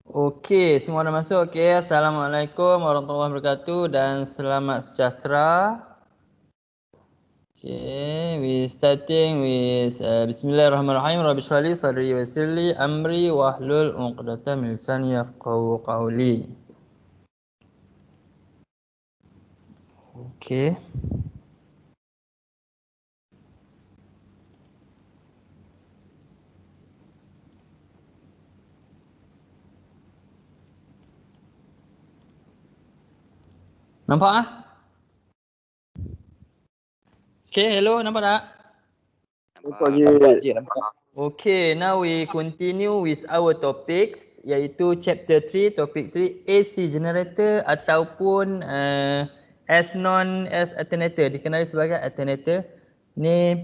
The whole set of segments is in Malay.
Okey, semua dah masuk. Okey, Assalamualaikum warahmatullahi wabarakatuh dan selamat sejahtera. Okay, we starting with Bismillahirrahmanirrahim. Rabbi shrah li sadri wa yassir li amri wahlul 'uqdatam min lisani yafqahu qawli. Okey. Nampak ah? Okey, hello, nampak tak? Nampak je, nampak. Okay, now we continue with our topics iaitu chapter 3, topik 3 AC generator ataupun as known as alternator, dikenali sebagai alternator. Ni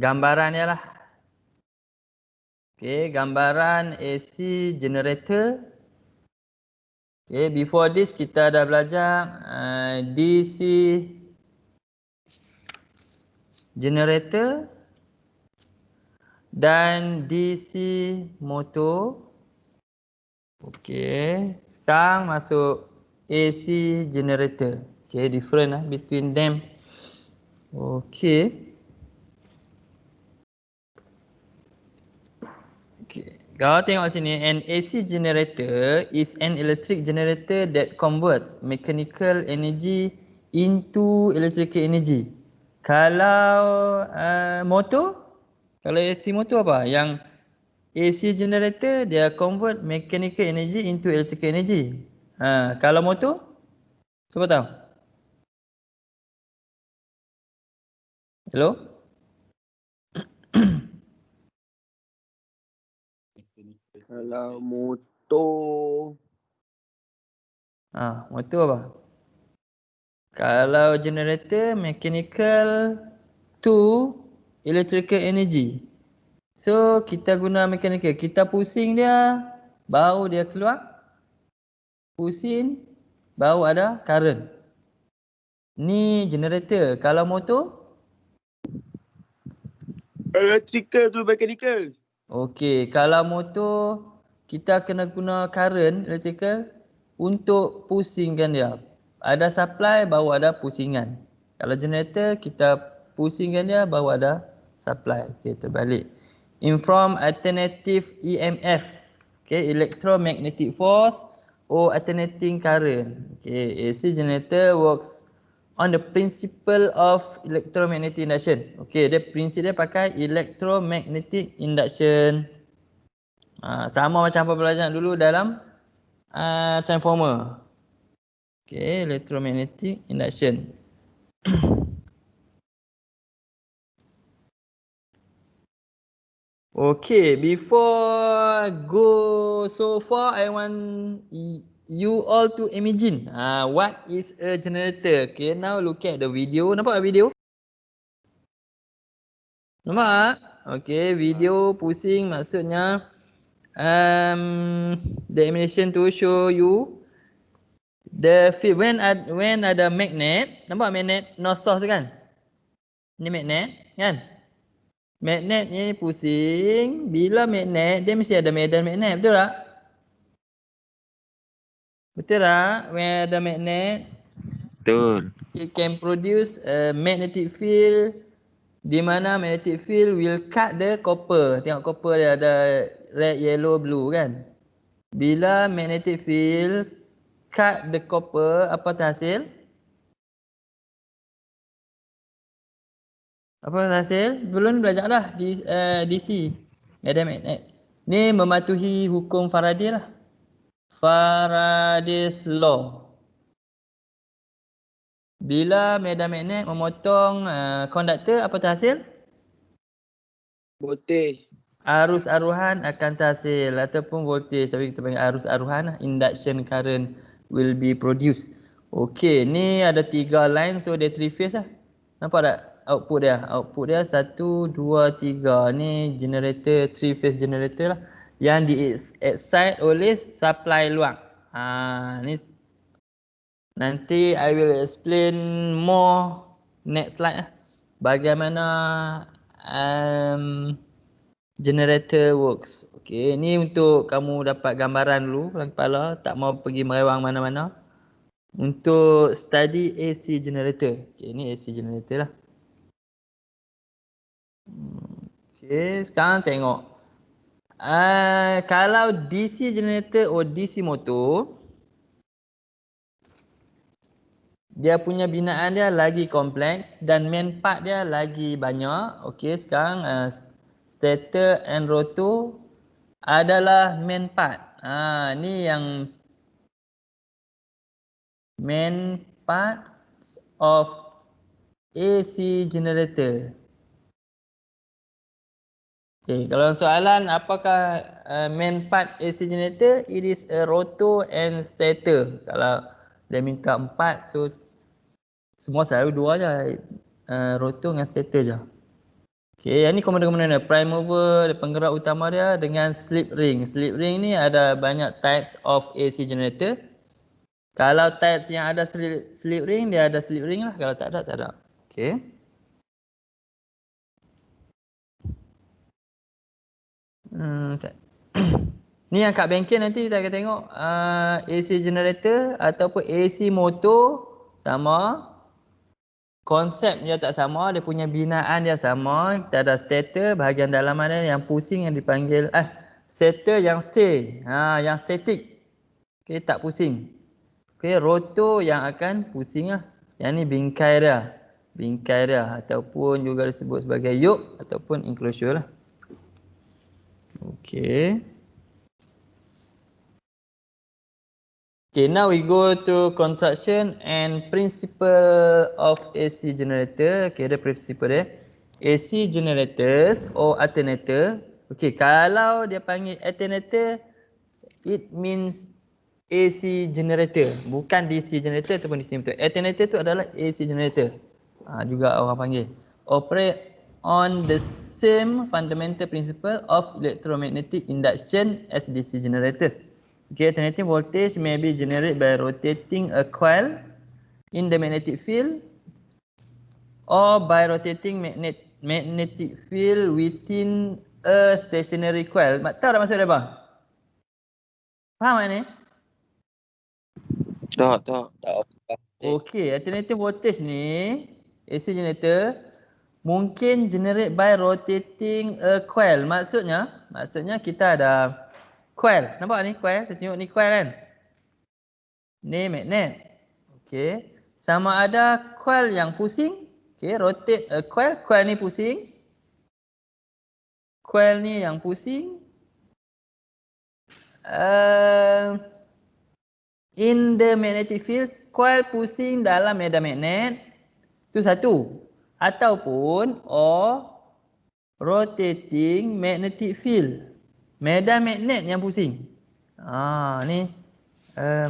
gambaran dia lah. Okay, gambaran AC generator. Okay, before this kita dah belajar DC generator dan DC motor. Okey, sekarang masuk AC generator. Okey, different between them. Okey. Okey, kau tengok sini, an AC generator is an electric generator that converts mechanical energy into electrical energy. Kalau motor, kalau AC motor apa? Yang AC generator dia convert mechanical energy into electrical energy. Kalau motor, siapa tahu? Hello? Kalau motor, Motor apa? Kalau generator mechanical to electrical energy. So kita guna mechanical, kita pusing dia baru dia keluar. Pusing baru ada current. Ni generator. Kalau motor? electrical tu mechanical. Okey, kalau motor kita kena guna current electrical untuk pusingkan dia. Ada supply baru ada pusingan. Kalau generator kita pusingkan dia baru ada supply. Okey, terbalik. Inform alternative EMF. Okey, electromagnetic force or alternating current. Okey, AC generator works on the principle of electromagnetic induction. Okey, dia prinsip dia pakai electromagnetic induction. Sama macam apa belajar dulu dalam transformer. Okey, electromagnetic induction. Okay, before go so far, I want you all to imagine what is a generator. Okay, now look at the video. Nampak tak video? Nampak? Okay, video pusing maksudnya the animation to show you the field when ada magnet. Nampak magnet north south tu kan? Ni magnet kan? Magnet ni pusing. Bila magnet, dia mesti ada medan magnet. Betul tak? Betul tak? When ada magnet, Betul. it can produce a magnetic field di mana magnetic field will cut the copper. Tengok copper dia ada red, yellow, blue kan? Bila magnetic field cut the copper, apa hasil? Apa hasil? Belum belajar dah di DC. Medan magnet. Ni mematuhi hukum Faraday lah. Faraday's law. Bila medan magnet memotong konduktor, apa terhasil? Voltage. Arus aruhan akan terhasil ataupun voltage, tapi kita panggil arus aruhan, induction current will be produced. Okey, ni ada 3 line, so dia 3 phase lah. Nampak tak output dia? Output dia 1, 2, 3. Ni generator, 3 phase generator lah, yang di excite oleh supply luar. Ni nanti I will explain more next slide lah. Bagaimana generator works. Okey, ni untuk kamu dapat gambaran dulu dalam kepala, tak mau pergi merewang mana-mana. Untuk study AC generator. Okey, ni AC generator lah. Okey, sekarang tengok. Kalau DC generator atau DC motor, dia punya binaan dia lagi kompleks dan main part dia lagi banyak. Okey, sekarang stator and rotor adalah main part. Ni yang main part of AC generator. Okay, kalau soalan apakah main part AC generator, it is a rotor and stator. Kalau dia minta 4, so semua selalu 2 je. Rotor dengan stator je. Okay, yang ni komponen-komponen dia. Prime mover, penggerak utama dia dengan slip ring. Slip ring ni ada banyak types of AC generator. Kalau types yang ada slip ring, dia ada slip ring lah. Kalau tak ada, tak ada. Okay. Ni yang kat bengkel nanti kita akan tengok AC generator ataupun AC motor sama. Konsep dia tak sama, dia punya binaan dia sama. Kita ada stator, bahagian dalaman dia yang pusing yang dipanggil stator yang stay, yang static. Okey, tak pusing. Okey, rotor yang akan pusing lah. Yang ni bingkai dia. Bingkai dia ataupun juga disebut sebagai yoke ataupun enclosure lah. Okey. Okay, now we go to construction and principle of AC generator. Okay, ada principle dia. AC generators or alternator. Okay, kalau dia panggil alternator, it means AC generator. Bukan DC generator ataupun DC motor. Alternator tu adalah AC generator. Juga orang panggil. Operate on the same fundamental principle of electromagnetic induction as DC generators. Okay, alternating voltage may be generated by rotating a coil in the magnetic field or by rotating magnetic field within a stationary coil. Tahu tak maksud dia apa? Faham tak ni? Tak. Okay, alternating voltage ni, AC generator, mungkin generate by rotating a coil. Maksudnya kita ada coil. Nampak ni coil? Kita tengok ni coil kan? Ni magnet. Okey. Sama ada coil yang pusing. Okey, rotate a coil. Coil ni pusing. Coil ni yang pusing. In the magnetic field, coil pusing dalam medan magnet. Itu satu. Ataupun rotating magnetic field. Medan magnet yang pusing. Ni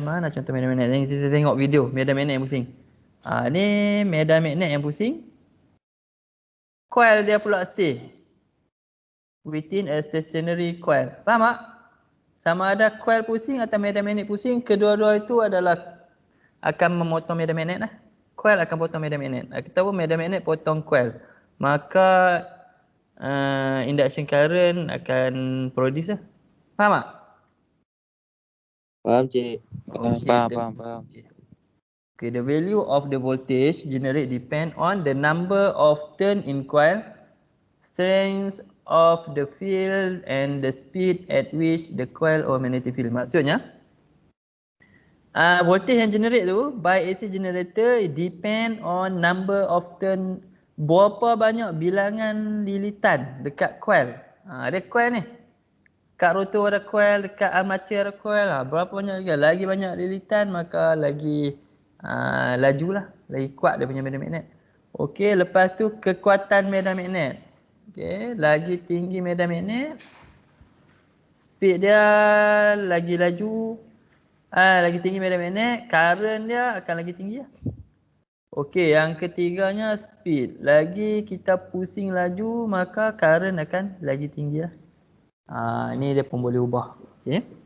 mana contoh medan magnet? Yang kita tengok video medan magnet yang pusing. Ni medan magnet yang pusing. Coil dia pula stay within a stationary coil. Faham tak? Sama ada coil pusing atau medan magnet pusing, kedua-dua itu adalah akan memotong medan magnet lah. Coil akan potong medan magnet. Kita pun medan magnet potong coil. Maka induction current akan produce lah. Faham tak? Faham, cik. Faham. Okay, the value of the voltage generate depend on the number of turn in coil, strength of the field and the speed at which the coil or magnetic field. Maksudnya, voltage yang generate tu by AC generator depend on number of turn, berapa banyak bilangan lilitan dekat coil. Ada coil ni. Dekat rotor ada coil, dekat armature ada coil. Berapa banyak lagi banyak lilitan maka lagi laju lah, lagi kuat dia punya medan magnet. Okey, lepas tu kekuatan medan magnet. Okey, lagi tinggi medan magnet, speed dia lagi laju, lagi tinggi medan magnet, current dia akan lagi tinggi lah. Okey, yang ketiganya speed. Lagi kita pusing laju maka current akan lagi tinggi lah. Ini dia pun boleh ubah. Okey.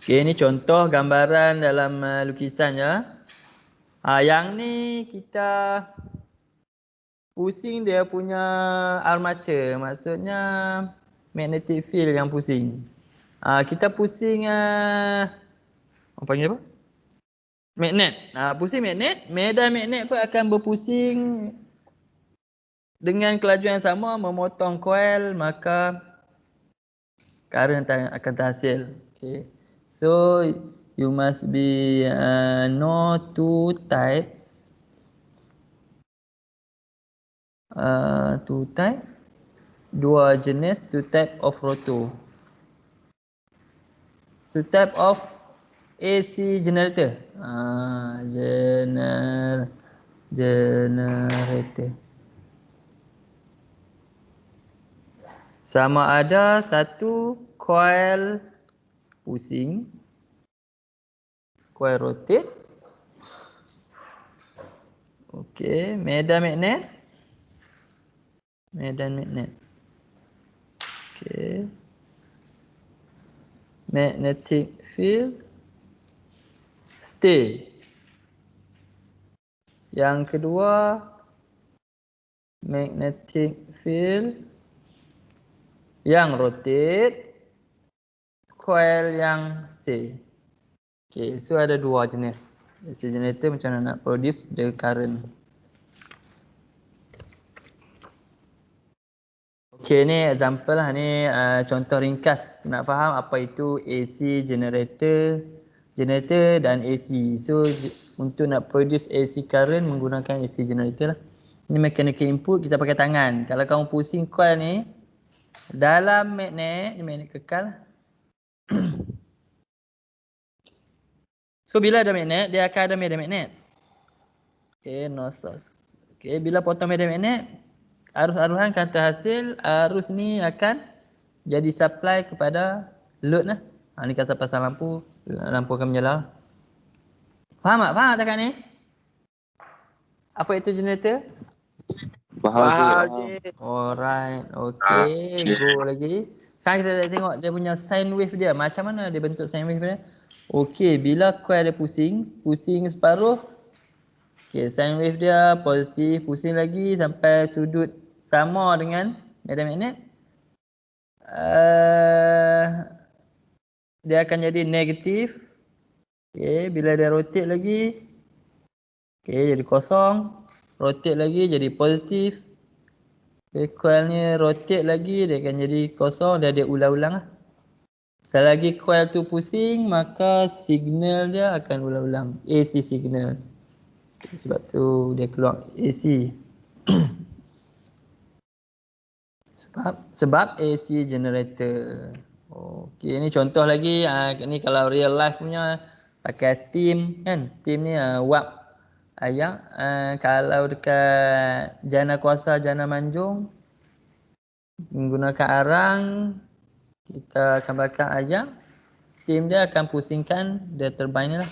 Okey, ini contoh gambaran dalam lukisan ya. Yang ni kita pusing dia punya armature. Maksudnya magnetic field yang pusing. Kita pusing apa panggil apa? Magnet. Pusing magnet, medan magnet pun akan berpusing dengan kelajuan yang sama memotong coil, maka current akan terhasil. Okay. So you must be know two types. Two type, dua jenis, two type of rotor. Two type of AC generator. Generator. Sama ada satu coil pusing, coil rotate. Okey, medan magnet. Medan magnet. Okey. Magnetic field stay. Yang kedua, magnetic field yang rotate, coil yang stay. Okay, so ada dua jenis AC generator macam mana nak produce the current. Okay, ni example lah, ni contoh ringkas nak faham apa itu AC generator dan AC. So untuk nak produce AC current menggunakan AC generator lah. Ini mechanical input, kita pakai tangan. Kalau kamu pusing coil ni dalam magnet, ni magnet kekal lah. So bila ada magnet, dia akan ada medan magnet. Okay, no source. Okay, bila potong medan magnet, arus-arusan akan terhasil, arus ni akan jadi supply kepada load lah. Ni kata pasal lampu akan menyala. Faham tak? Faham tak kat ni? Apa itu generator? Faham. Alright, okay, go lagi. Sekarang kita tengok dia punya sine wave dia. Macam mana dia bentuk sine wave dia? Okey, bila coil dia pusing separuh. Okey, sine wave dia positif, pusing lagi sampai sudut sama dengan medan magnet. Dia akan jadi negatif. Okey, bila dia rotate lagi, okey, jadi kosong. Rotate lagi jadi positif. Okay, coil ni rotate lagi, dia akan jadi kosong, dia ulang-ulang lah. Selagi coil tu pusing, maka signal dia akan ulang-ulang. AC signal. Sebab tu dia keluar AC. sebab AC generator. Okey, ni contoh lagi. Ni kalau real life punya pakai tim kan. Tim ni wap ayam. Kalau dekat Jana Kuasa, Jana Manjung, menggunakan arang, kita akan bakar ayam. Tim dia akan pusingkan the turbine ni lah.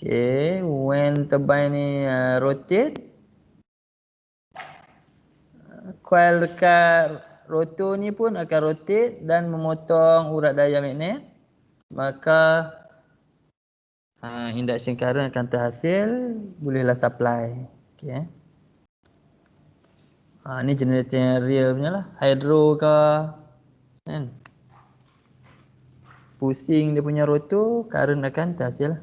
Okay, when turbine ni rotate, coil dekat rotor ni pun akan rotate dan memotong urat daya magnet. Maka induction current akan terhasil, bolehlah supply. Okay. Ni generator yang real punya lah, hydro ke kan. Pusing dia punya rotor, current akan terhasil.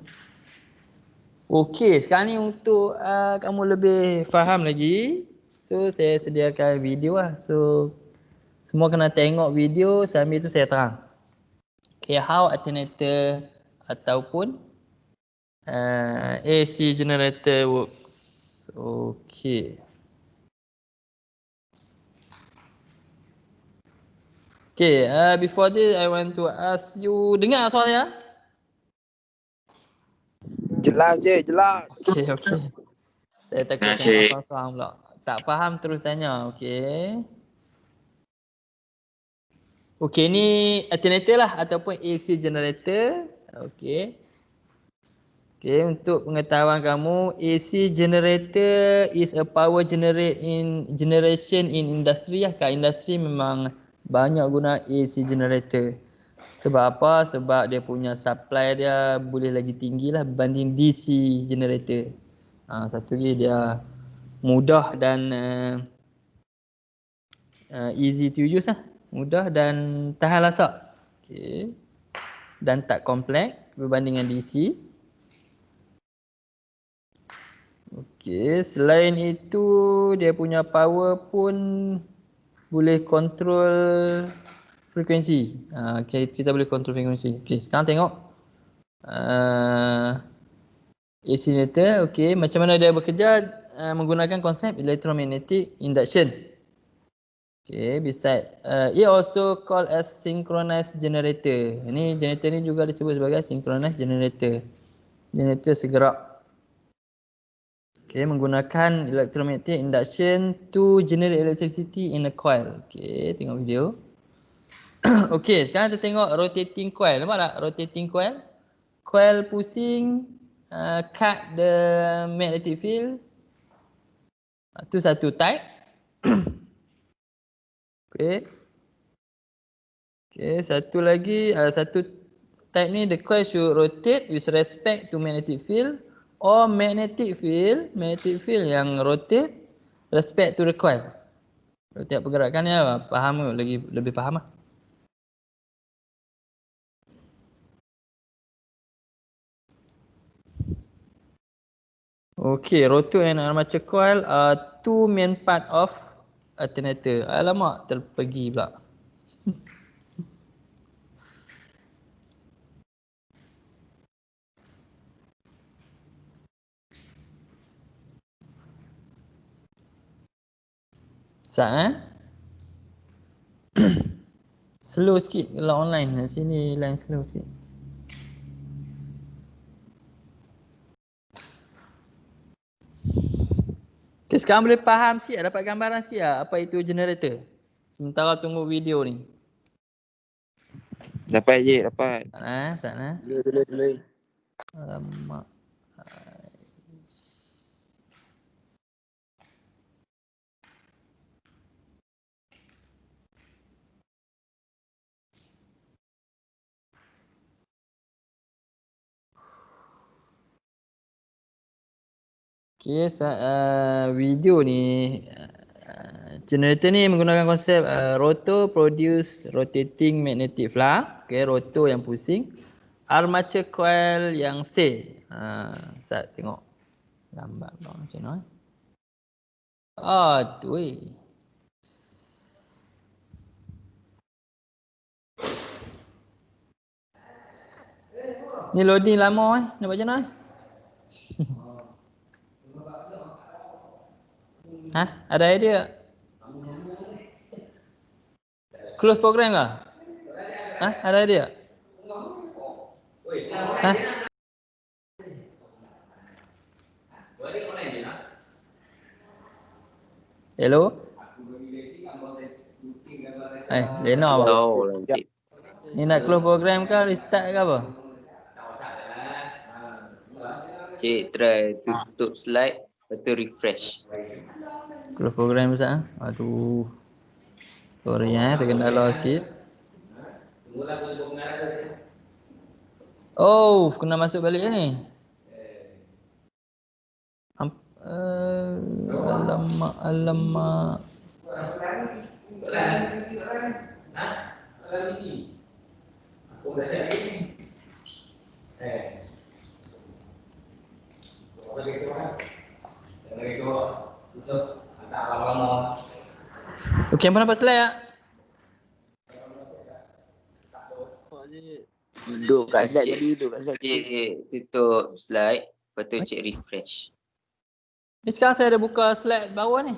Okey, sekarang ni untuk kamu lebih faham lagi, so saya sediakan video lah. So semua kena tengok video, sambil tu saya terang. Okay, how alternator ataupun AC generator works. Okay. Okay, before this I want to ask you, dengar suara saya? Jelas je, jelas. Okay. Saya takut saya kosong pula. Tak faham terus tanya, okay. Okay, ni alternator lah ataupun AC generator. Okay. Okay, untuk pengetahuan kamu, AC generator is a power generation in industry lah. Kat industri memang banyak guna AC generator. Sebab apa? Sebab dia punya supply dia boleh lagi tinggi lah berbanding DC generator. Satu lagi dia mudah dan easy to use lah. mudah dan tahan lasak. Okey. Dan tak kompleks berbanding dengan DC. Okey, selain itu dia punya power pun boleh kontrol frekuensi. Okay, kita boleh kontrol frekuensi. Okey, sekarang tengok AC generator. Okey, macam mana dia bekerja menggunakan konsep electromagnetic induction. Okay, beside it also called as synchronous generator. Ini generator ni juga disebut sebagai synchronous generator. Generator segerak. Okay, menggunakan electromagnetic induction to generate electricity in a coil. Okay, tengok video. Okay, sekarang kita tengok rotating coil. Nampak tak rotating coil? Coil pusing, cut the magnetic field. Itu satu type. Okay. Okay, satu lagi, satu type ni the coil should rotate with respect to magnetic field or magnetic field yang rotate respect to the coil. Setiap pergerakannya faham lagi lebih faham lah. Okay, rotor and armature coil are two main part of alternator. Alamak, terpergi pula. Sat slow sikit kalau online. Kat sini line slow sikit. Okay, sekarang boleh faham sikit, dapat gambaran sikit tak apa itu generator? Sementara tunggu video ni. Dapat je, dapat. Sana. Boleh. Alamak. Okay, video ni generator ni menggunakan konsep rotor produce rotating magnetic flux. Okay, rotor yang pusing. Armature coil yang stay. Sat tengok. Lambat bang macam mana. Aduh. Ni loading lama nak buat macam mana? Ada idea? Close program ke? Ada idea? Hello? Lena apa? Tahu lah, Encik. Ni nak close program ke restart ke apa? Cik try tutup slide, lepas tu refresh. Close program Ustaz. Aduh. Sorry terkendala sikit. Oh, kena masuk balik ni. Alamak. Okey, apa nampak slide tak? Duduk kat slide tadi, duduk kat slide. Cik tutup slide, lepas tu cik refresh. Ni sekarang saya ada buka slide bawah ni.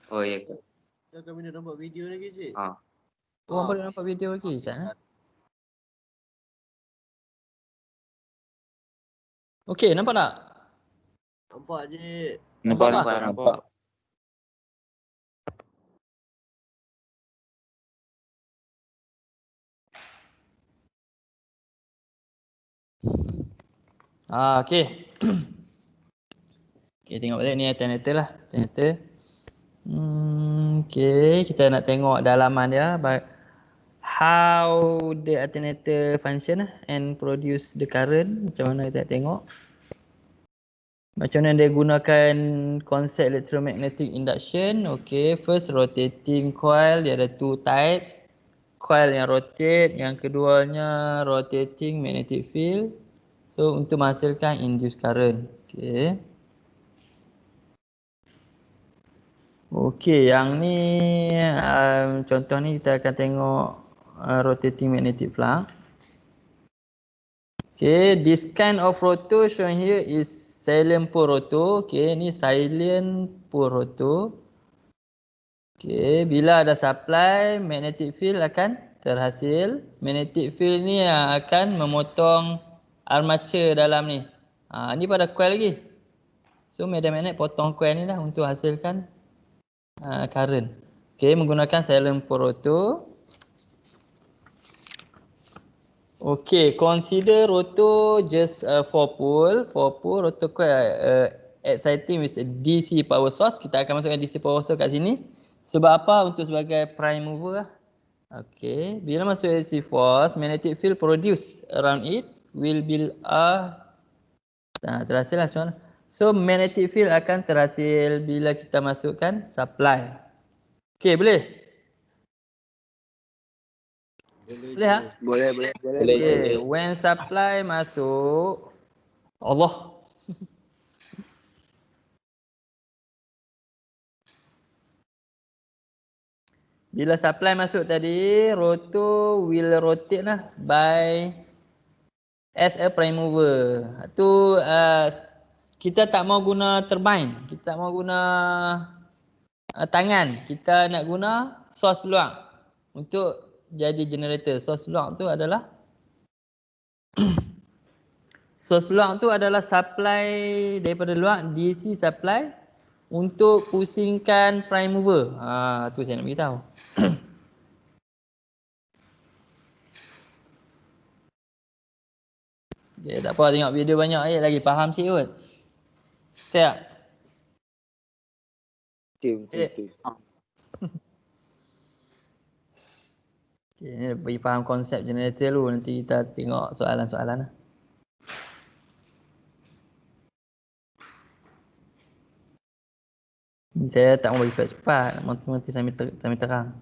Oh ya ke? Kau boleh nampak video lagi, Cik? Orang boleh nampak video lagi Ustaz. Okey, nampak tak? Nampak, Cik. Nampak. Okey. Okey, tengok balik ni alternator lah. Alternator. Okey, kita nak tengok dalaman dia. How the alternator function and produce the current. Macam mana kita tengok. Macam mana dia gunakan konsep electromagnetic induction? Okay, first rotating coil, dia ada two types. Coil yang rotate, yang keduanya rotating magnetic field. So untuk menghasilkan induced current. Okay. Okay, yang ni contoh ni kita akan tengok rotating magnetic flux. Okay, this kind of rotor shown here is silent pole rotor. Okay, ni silent pole rotor. Okay, bila ada supply, magnetic field akan terhasil. Magnetic field ni akan memotong armature dalam ni. Ni pada coil lagi. So medan magnet potong coil ni lah untuk hasilkan current. Okay, menggunakan silent pole rotor. Okay, consider rotor just 4 pole. 4 pole rotor coil exciting with a DC power source. Kita akan masukkan DC power source kat sini. Sebab apa? Untuk sebagai prime mover lah. Okay, bila masuk AC force, magnetic field produced around it will build terhasil lah soalan. So magnetic field akan terhasil bila kita masukkan supply. Okay, boleh? Boleh ha? Boleh. Okay, when supply masuk, Allah. Bila supply masuk tadi, rotor will rotate lah by as a prime mover. Tu kita tak mau guna turbine, kita tak mau guna tangan. Kita nak guna source luar untuk jadi generator. Source luar tu adalah supply daripada luar, DC supply untuk pusingkan prime mover. Tu saya nak beritahu. Okay, tak apa tengok video banyak ayat lagi faham sikit kot. Tak? Betul. Okay, ni bagi faham konsep generator dulu, nanti kita tengok soalan-soalan lah. Ni saya tak mau bagi cepat-cepat, nanti sambil terang.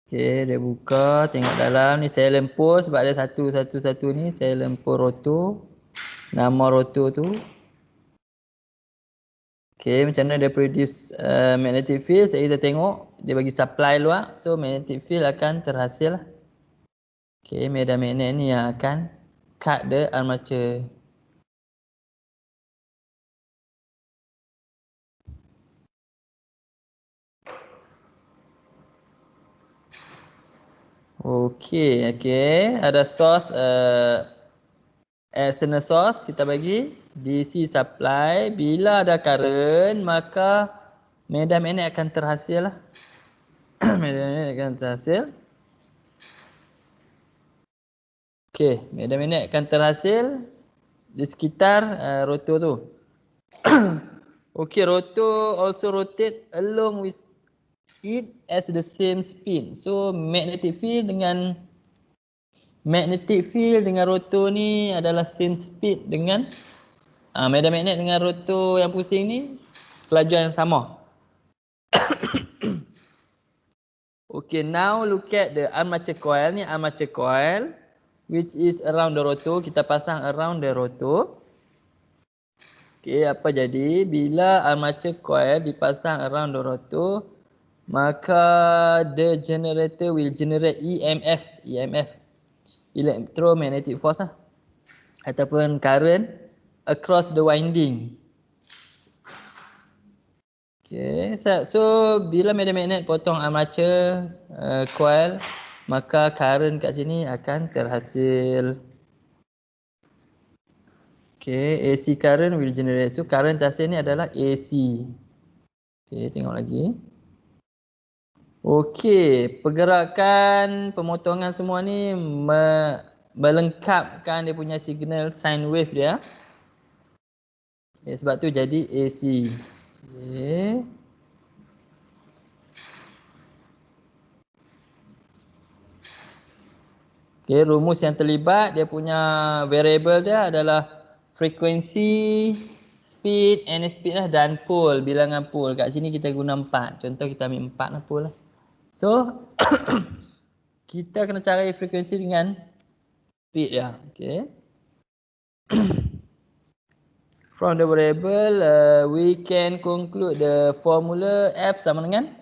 Okay, dia buka, tengok dalam ni silent pole sebab ada satu ni silent pole rotor. Nama rotor tu. Okay, macam mana dia produce magnetic field, kita tengok dia bagi supply luar, so magnetic field akan terhasil lah. Okay, medan magnet ni yang akan cut the armature. Okay, ada source external source kita bagi DC supply. Bila ada current maka medan magnet akan terhasil lah. Medan magnet akan terhasil. Okay, medan magnet akan terhasil di sekitar rotor tu. Okay, rotor also rotate along with it as the same spin. So magnetic field dengan rotor ni adalah same speed dengan medan magnet dengan rotor yang pusing ni kelajuan yang sama. Okay, now look at the armature coil. Ni armature coil which is around the rotor. Kita pasang around the rotor. Okay, apa jadi bila armature coil dipasang around the rotor, maka the generator will generate EMF, electromagnetic force lah, ataupun current across the winding. Okay, so bila medan magnet potong armature coil, maka current kat sini akan terhasil. Okay, AC current will generate. So current terhasil ni adalah AC. Okay, tengok lagi. Okay, pergerakan pemotongan semua ni melengkapkan dia punya signal sine wave dia. Okay, sebab tu jadi AC. Okay. Okay, rumus yang terlibat dia punya variable dia adalah frekuensi, speed, speed lah dan pole, bilangan pole. Kat sini kita guna 4. Contoh kita ambil 4 lah pole lah. So kita kena cari frekuensi dengan speed dia. Okay. From the variable, we can conclude the formula F sama dengan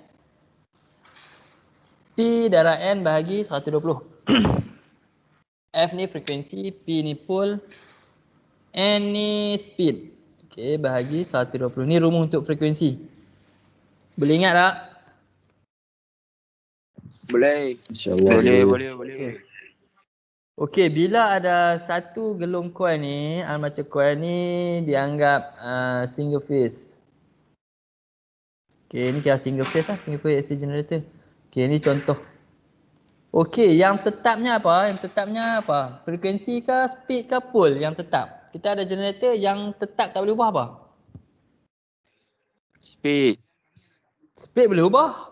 P darab N bahagi 120. F ni frekuensi, P ni pole, N ni speed. Okay, bahagi 120. Ni rumus untuk frekuensi. Boleh ingat tak? Boleh. InsyaAllah. Boleh. Okey, bila ada satu gelung coil ni, armature coil ni dianggap single phase. Okey, ni kira single phase lah, single phase AC generator. Okey, ni contoh. Okey, yang tetapnya apa? Yang tetapnya apa? Frekuensi ke, speed ke, pole yang tetap. Kita ada generator yang tetap tak boleh ubah apa? Speed. Speed boleh ubah.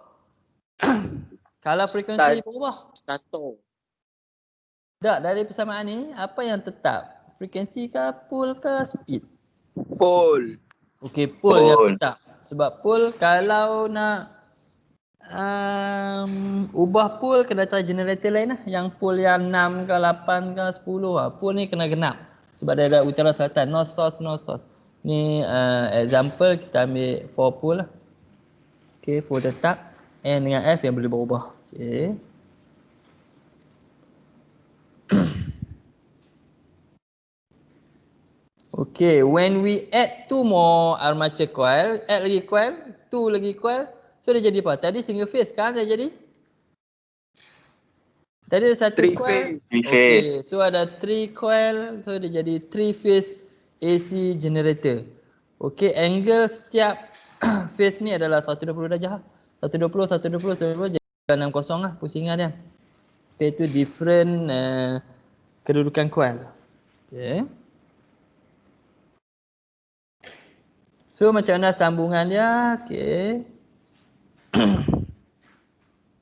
Kalau frekuensi berubah. Starter. Tak, dari persamaan ni, apa yang tetap? Frekuensi ke, pole ke, speed? Pole. Okey, pole yang tetap. Sebab pole kalau nak ubah pole kena cari generator lain lah. Yang pole yang 6 ke 8 ke 10 lah. Pole ni kena genap. Sebab dia ada utara selatan. No source, no source. Ni example kita ambil 4 pole lah. Okey, pole tetap. N dengan F yang boleh berubah. Okey. Okay, when we add 2 more armature coil, add lagi coil, 2 lagi coil, so dia jadi apa? Tadi single phase kan dia jadi? Tadi ada satu coil. Okay, so ada 3 coil, so dia jadi 3 phase AC generator. Okay, angle setiap phase ni adalah 120 darjah. 120, 120, 120, jadi 60 lah pusingan dia. Okay, itu different kedudukan coil. Okay. So macam mana sambungan dia? Okay.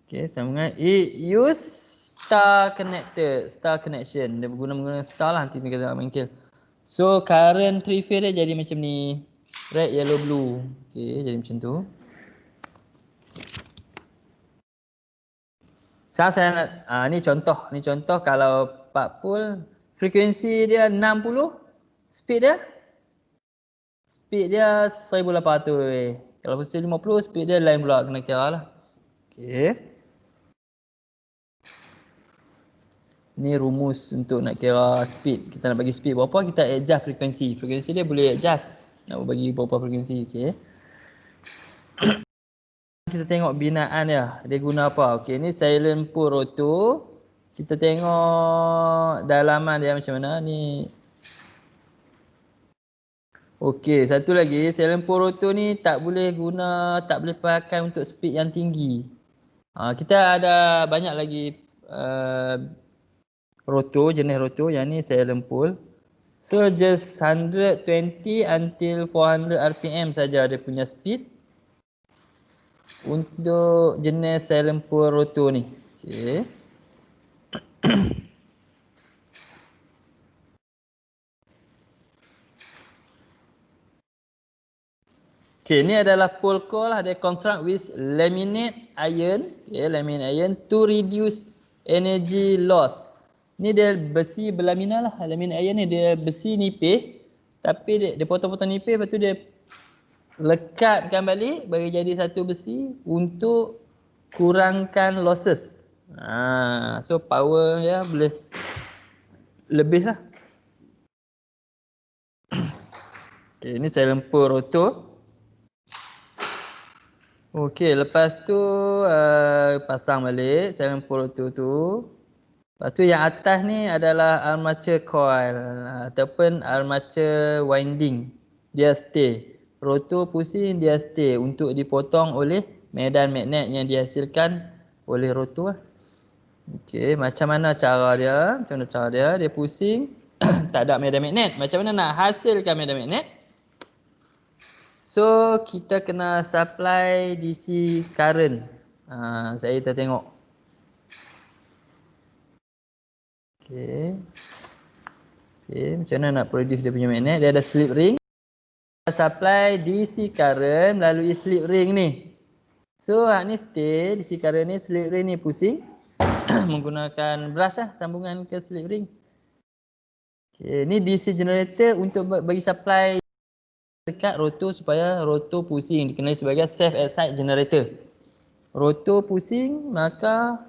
Okay, sambungan. It use star connector, star connection. Dia menggunakan star lah nanti kita mengikil. So current 3 phase dia jadi macam ni. Red, yellow, blue. Okay, jadi macam tu. Sekarang saya nak, ni contoh kalau 4 pole, frekuensi dia 60, speed dia 1800. Kalau frekuensi 50, speed dia lain pula, kena kira lah. Okay. Ni rumus untuk nak kira speed. Kita nak bagi speed berapa, kita adjust frekuensi. Frekuensi dia boleh adjust. Nak bagi berapa frekuensi. Okay. Kita tengok binaan dia. Dia guna apa? Okay, ni silent pole roto. Kita tengok dalaman dia macam mana ni. Okey, satu lagi, silent pole roto ni tak boleh pakai untuk speed yang tinggi. Kita ada banyak lagi roto, jenis roto, yang ni silent pole. So just 120 until 400 RPM saja dia punya speed untuk jenis silent pole roto ni. Okey. Okay, ni adalah pole core lah. Dia construct with laminate iron. Okay, laminate iron to reduce energy loss. Ni dia besi berlamina lah. Laminate iron ni dia besi nipis. Tapi dia potong-potong nipis. Lepas tu dia lekatkan balik bagi jadi satu besi untuk kurangkan losses. So power dia boleh lebih lah. Okay, ni silent pole roto. Okey, lepas tu pasang balik silent pole roto tu. Lepas tu yang atas ni adalah armature coil ataupun armature winding. Dia stay. Roto pusing, dia stay untuk dipotong oleh medan magnet yang dihasilkan oleh roto lah. Okey, macam mana cara dia? Macam mana cara dia? Dia pusing, tak ada medan magnet. Macam mana nak hasilkan medan magnet? So kita kena supply DC current. Kita tengok. Okey. Okey, macam mana nak produce dia punya magnet? Dia ada slip ring. Supply DC current melalui slip ring ni. So hak ni stay, DC current ni, slip ring ni pusing menggunakan brush lah, sambungan ke slip ring. Okey, ni DC generator untuk bagi supply dekat rotor supaya rotor pusing, dikenali sebagai self excite generator. Rotor pusing maka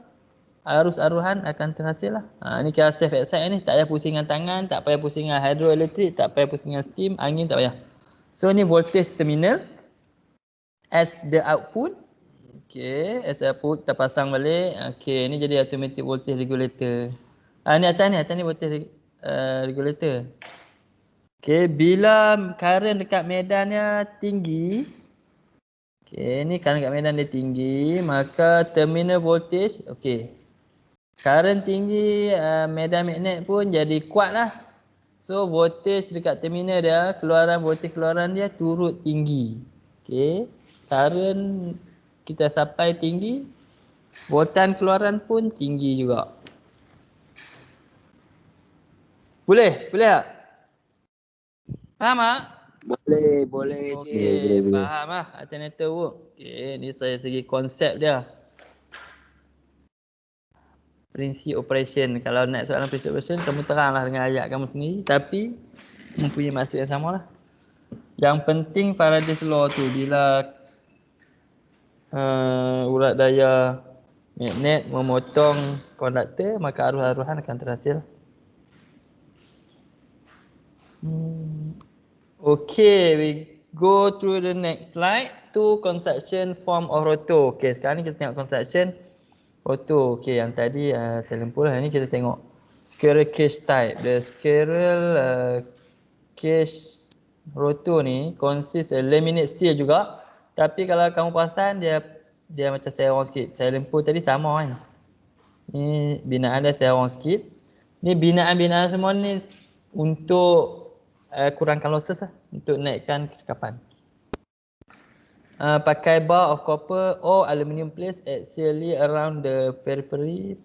arus aruhan akan terhasil lah. Ni kira self excite ni, tak payah pusing dengan tangan, tak payah pusing dengan hidroelektrik, tak payah pusing dengan steam, angin, tak payah. So ni voltage terminal as the output. Okey, as output kita pasang balik. Okey, ni jadi automatic voltage regulator. Ni atas ni voltage regulator. Okey, bila current dekat medannya tinggi, okey, ni current dekat medan dia tinggi, maka terminal voltage, okey, current tinggi, medan magnet pun jadi kuat lah. So voltage dekat terminal dia, voltage keluaran dia turut tinggi. Okey, current kita supply tinggi, voltan keluaran pun tinggi juga. Boleh? Boleh tak? Faham tak? Boleh cik. Okey, faham lah alternator work. Okey, ni saya segi konsep dia. Prinsip operation. Kalau nak soalan prinsip operation, kamu teranglah dengan ayat kamu sendiri. Tapi mempunyai maksud yang sama lah. Yang penting Faraday's law tu, bila urat daya magnet memotong konduktor, maka arus-aruhan akan terhasil. Okay, we go through the next slide. Two construction form of rotor. Okay, sekarang ni kita tengok construction rotor. Okay, yang tadi saya lupa lah. Ni kita tengok squirrel cage type. The squirrel cage rotor ni consist laminate steel juga. Tapi kalau kamu perasan dia macam serong sikit. Saya lupa tadi sama kan. Ni binaan dia serong sikit. Ni binaan-binaan semua ni untuk kurangkan losses lah, untuk naikkan kecekapan. Pakai bar of copper or aluminium plates axially around the periphery,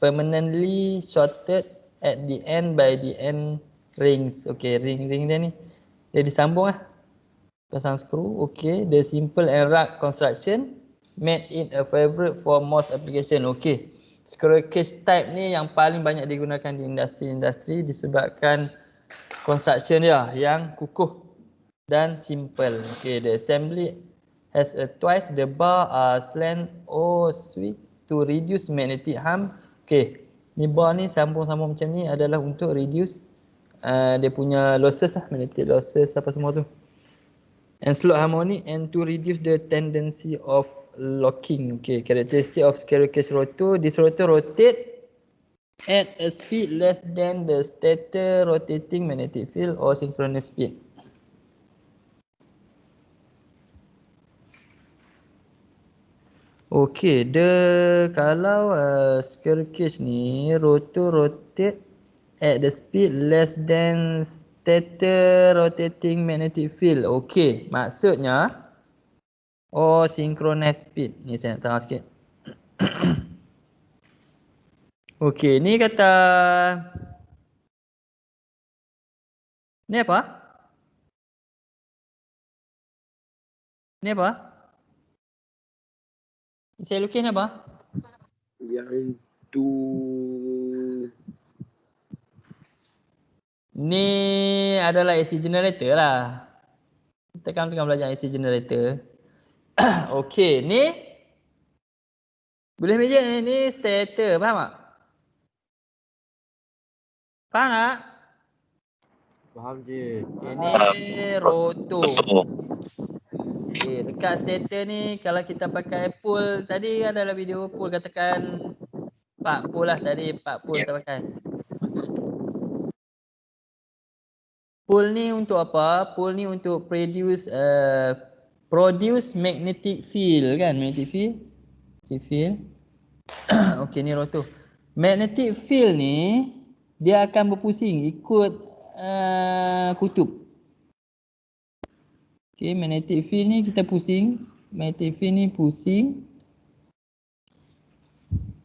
permanently shorted at the end by the end rings. Okay, ring dia ni dia disambung lah, pasang skru. Okay, the simple and rugged construction made it a favorite for most application. Okay, squirrel cage type ni yang paling banyak digunakan di industri-industri disebabkan construction dia yang kukuh dan simple. Okay, the assembly has a twice the bar slant or sweep to reduce magnetic harm. Okay, ni bar ni sambung-sambung macam ni adalah untuk reduce dia punya losses lah, magnetic losses apa semua tu. And slow harmonic and to reduce the tendency of locking. Okay, characteristic of squirrel cage rotor. This rotor rotate at a speed less than the stator rotating magnetic field or synchronous speed. Okay, kalau squirrel cage ni rotor rotate at the speed less than stator rotating magnetic field. Okay, maksudnya synchronous speed. Ni saya nak terang sikit. Okey, ni kata ni apa? Ni apa? Saya lukis ni apa? Yang tu Ni adalah AC generator lah. Kita kan tengah belajar AC generator. Okey, ni boleh meja ni stator, faham tak? Faham tak? Faham je. Okay, ni rotor. Okay, dekat stator ni kalau kita pakai pole, tadi ada dalam video pole katakan 4 pole lah tadi, 4 pole kita pakai. Pole ni untuk apa? Pole ni untuk produce magnetic field kan, magnetic field. Okey, ni rotor. Magnetic field ni dia akan berpusing ikut kutub. Okey, magnetic field ni kita pusing. Magnetic field ni pusing.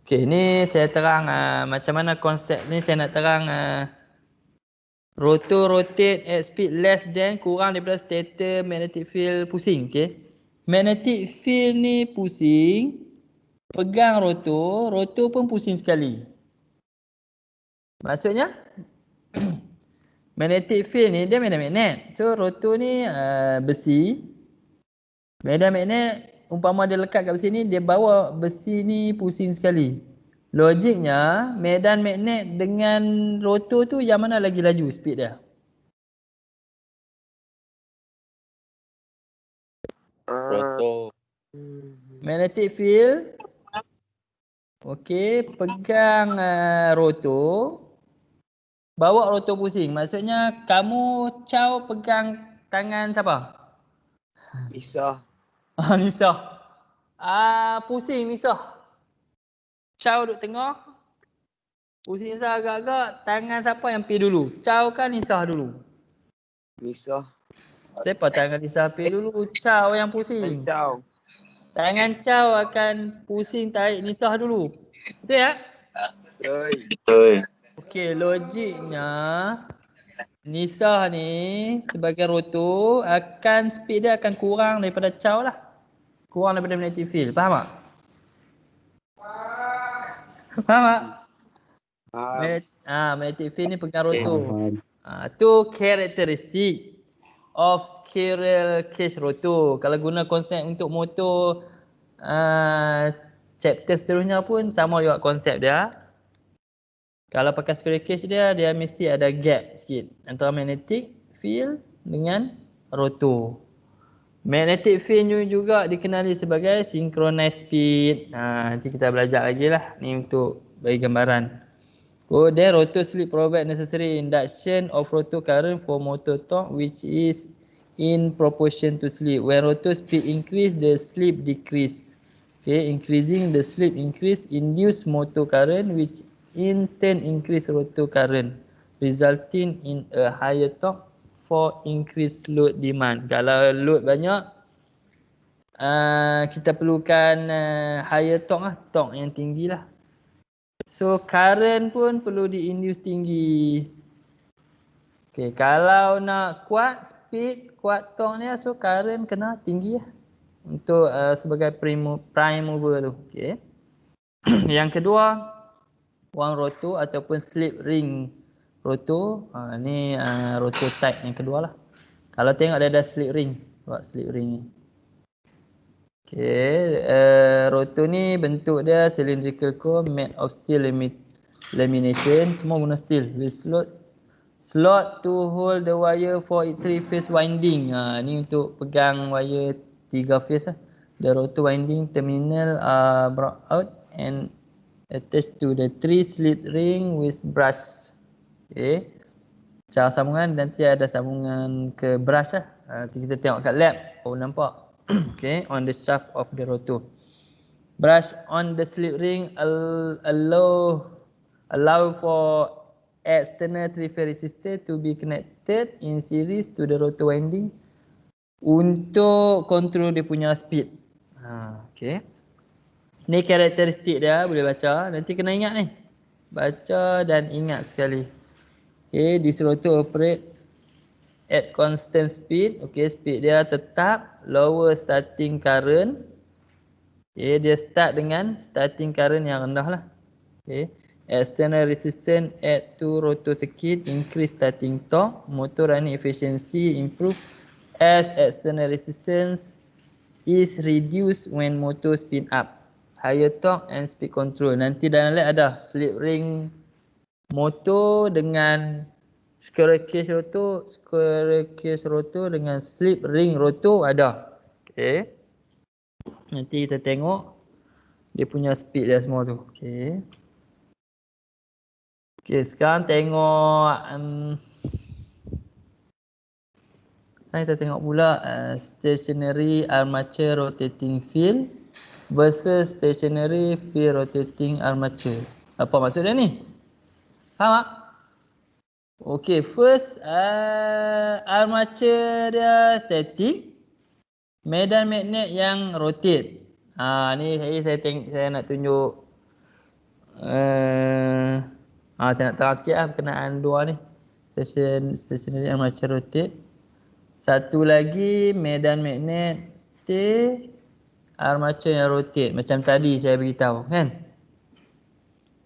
Okey, ni saya terang macam mana konsep ni. Saya nak terang rotor rotate at speed less than, kurang daripada stator magnetic field pusing. Okey. Magnetic field ni pusing, pegang rotor, rotor pun pusing sekali. Maksudnya magnetic field ni dia medan magnet. So rotor ni besi. Medan magnet umpama dia lekat kat besi ni, dia bawa besi ni pusing sekali. Logiknya medan magnet dengan rotor tu yang mana lagi laju speed dia? Rotor. Magnetic field. Okey, pegang rotor, bawa rotor pusing. Maksudnya kamu Chow pegang tangan siapa? Bisa. Nisah. Pusing Nisah. Chow duduk tengah. Pusing Nisah agak-agak, tangan siapa yang pergi dulu? Chow kan Nisah dulu? Bisa. Siapa tangan Nisah pergi dulu? Chow yang pusing. Kacau. Tangan Chow akan pusing tarik Nisah dulu. Betul tak? Betul. Okey, logiknya Nisah ni sebagai rotor akan speed dia akan kurang daripada Chow lah. Kurang daripada magnetic field. Faham tak? Faham tak? Magnetic field ni pegang rotor. Tu karakteristik of squirrel cage rotor. Kalau guna konsep untuk motor chapter seterusnya pun sama juga konsep dia. Kalau pakai squirrel cage dia mesti ada gap sikit antara magnetic field dengan rotor. Magnetic field juga dikenali sebagai synchronized speed. Nanti kita belajar lagi lah ni untuk bagi gambaran. Then rotor slip provide necessary induction of rotor current for motor torque which is in proportion to slip. When rotor speed increase, the slip decrease. Okay, increasing the slip increase induce motor current which in turn increase rotor current, resulting in a higher torque for increased load demand. Kalau load banyak, kita perlukan higher torque lah, torque yang tinggi lah. So current pun perlu di-induce tinggi. Okay, kalau nak kuat speed, kuat torque ni, so current kena tinggi lah untuk sebagai prime mover tu. Okay. Yang kedua, wang rotor ataupun slip ring rotor. Ni rotor type yang kedua lah. Kalau tengok dia ada slip ring. Buat slip ring ni. Okay, rotor ni bentuk dia cylindrical core made of steel lamination. Semua guna steel with slot to hold the wire for 3-phase winding. Ni untuk pegang wire 3 phase lah. The rotor winding terminal are brought out and attached to the 3 slit ring with brush. Okay. Cara sambungan nanti ada sambungan ke brush lah. Nanti kita tengok kat lab. Nampak. Okay, on the shaft of the rotor. Brush on the slip ring allow for external 3-phase resistor to be connected in series to the rotor winding untuk kontrol dia punya speed. Okay. Ni karakteristik dia, boleh baca. Nanti kena ingat ni. Baca dan ingat sekali. Okay, this rotor operate at constant speed. Okay, speed dia tetap. Lower starting current. Okay, dia start dengan starting current yang rendah lah. Okay. External resistance add to rotor circuit, increase starting torque. Motor running efficiency improve as external resistance is reduced when motor spin up. Higher torque and speed control. Nanti dalam lab ada slip ring motor dengan squirrel cage rotor dengan slip ring rotor ada. Okay. Nanti kita tengok dia punya speed dia semua tu. Okay. Okay, sekarang tengok kita tengok pula stationary armature rotating field versus stationary field rotating armature. Apa maksud dia ni? Faham tak? Okay, first armature dia static, medan magnet yang rotate. Ni saya nak tunjuk Saya nak terang sikit lah berkenaan dua ni. Stationary armature rotate. Satu lagi medan magnet stay, armature yang rotate. Macam tadi saya beritahu kan.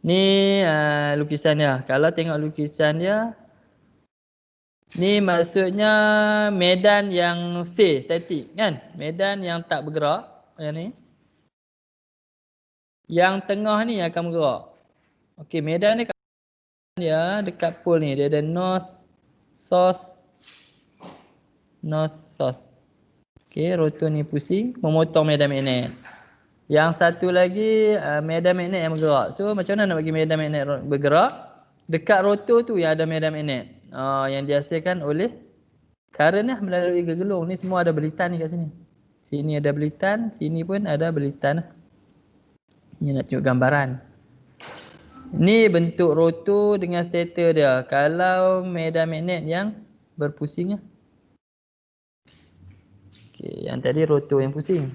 Ni lukisan dia. Kalau tengok lukisan dia, ni maksudnya medan yang stay, static kan. Medan yang tak bergerak. Yang ni. Yang tengah ni akan bergerak. Okey, medan ni dia dekat pole ni. Dia ada north, south, north, south. Okey, rotor ni pusing, memotong medan magnet. Yang satu lagi medan magnet yang bergerak. So macam mana nak bagi medan magnet bergerak? Dekat rotor tu yang ada medan magnet. Yang dihasilkan oleh current lah melalui gergelung. Ni semua ada belitan ni kat sini. Sini ada belitan, sini pun ada belitan. Ni nak tengok gambaran. Ni bentuk rotor dengan stator dia. Kalau medan magnet yang berpusing lah. Okey, yang tadi rotor yang pusing.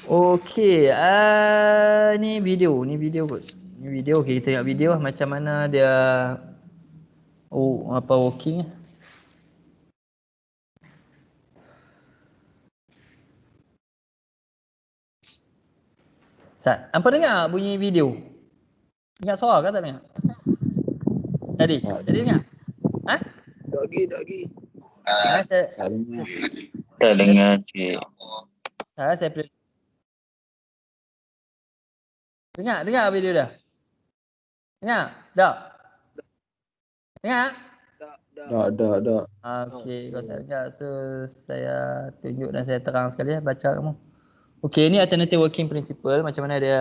Okey, ni video kot. Ni video. Okey, kita tengok video macam mana dia working. Sat, hampa dengar bunyi video? Dengar suara ke tak dengar? Tadi dengar? Ha? Tak lagi. Tak dengar cik. Saya play. Dengar video dah? Dengar? Tak? Dengar? Tak. Okey, kalau tak dengar, so saya tunjuk dan saya terang sekali baca kamu. Okey, ni alternative working principle, macam mana dia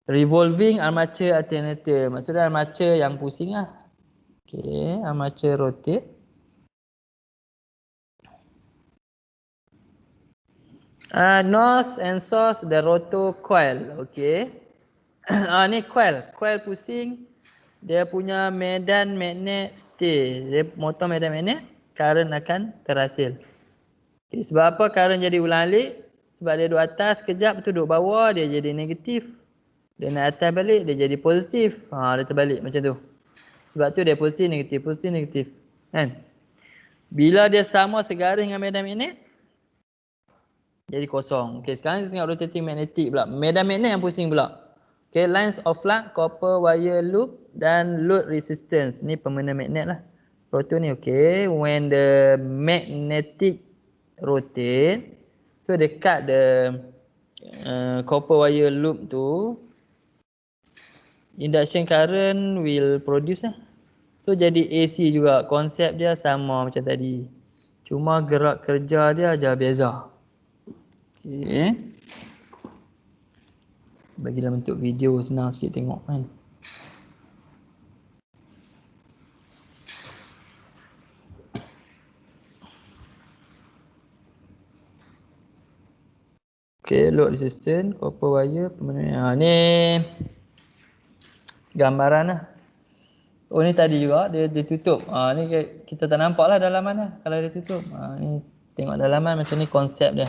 revolving armature alternator. Maksudnya armature yang pusing lah. Okey, armature rotate. North and south the rotor coil. Okey. Ni coil pusing. Dia punya medan magnet stay. Dia motong medan magnet, current akan terhasil. Okay, sebab apa current jadi ulang-alik? Sebab dia duduk atas, sekejap tu duduk bawah, dia jadi negatif. Dia naik atas balik, dia jadi positif. Dia terbalik macam tu. Sebab tu dia positif, negatif. Kan? Bila dia sama segaris dengan medan magnet, jadi kosong. Okay, sekarang kita tengok rotating magnetic pula. Medan magnet yang pusing pula. Okay, lines of flux, copper wire loop dan load resistance. Ni pemena magnet lah. Rotor ni okay. When the magnetic rotate, so dekat the copper wire loop tu, induction current will produce lah. So jadi AC juga. Konsep dia sama macam tadi. Cuma gerak kerja dia aja beza. Okay. Bagi dalam bentuk video senang sikit tengok kan. Okay, load resistance, copper wire, ni gambaran lah. Oh, ni tadi juga dia tutup. Ni kita tak nampak lah dalaman lah kalau dia tutup. Ni tengok dalaman macam ni konsep dia.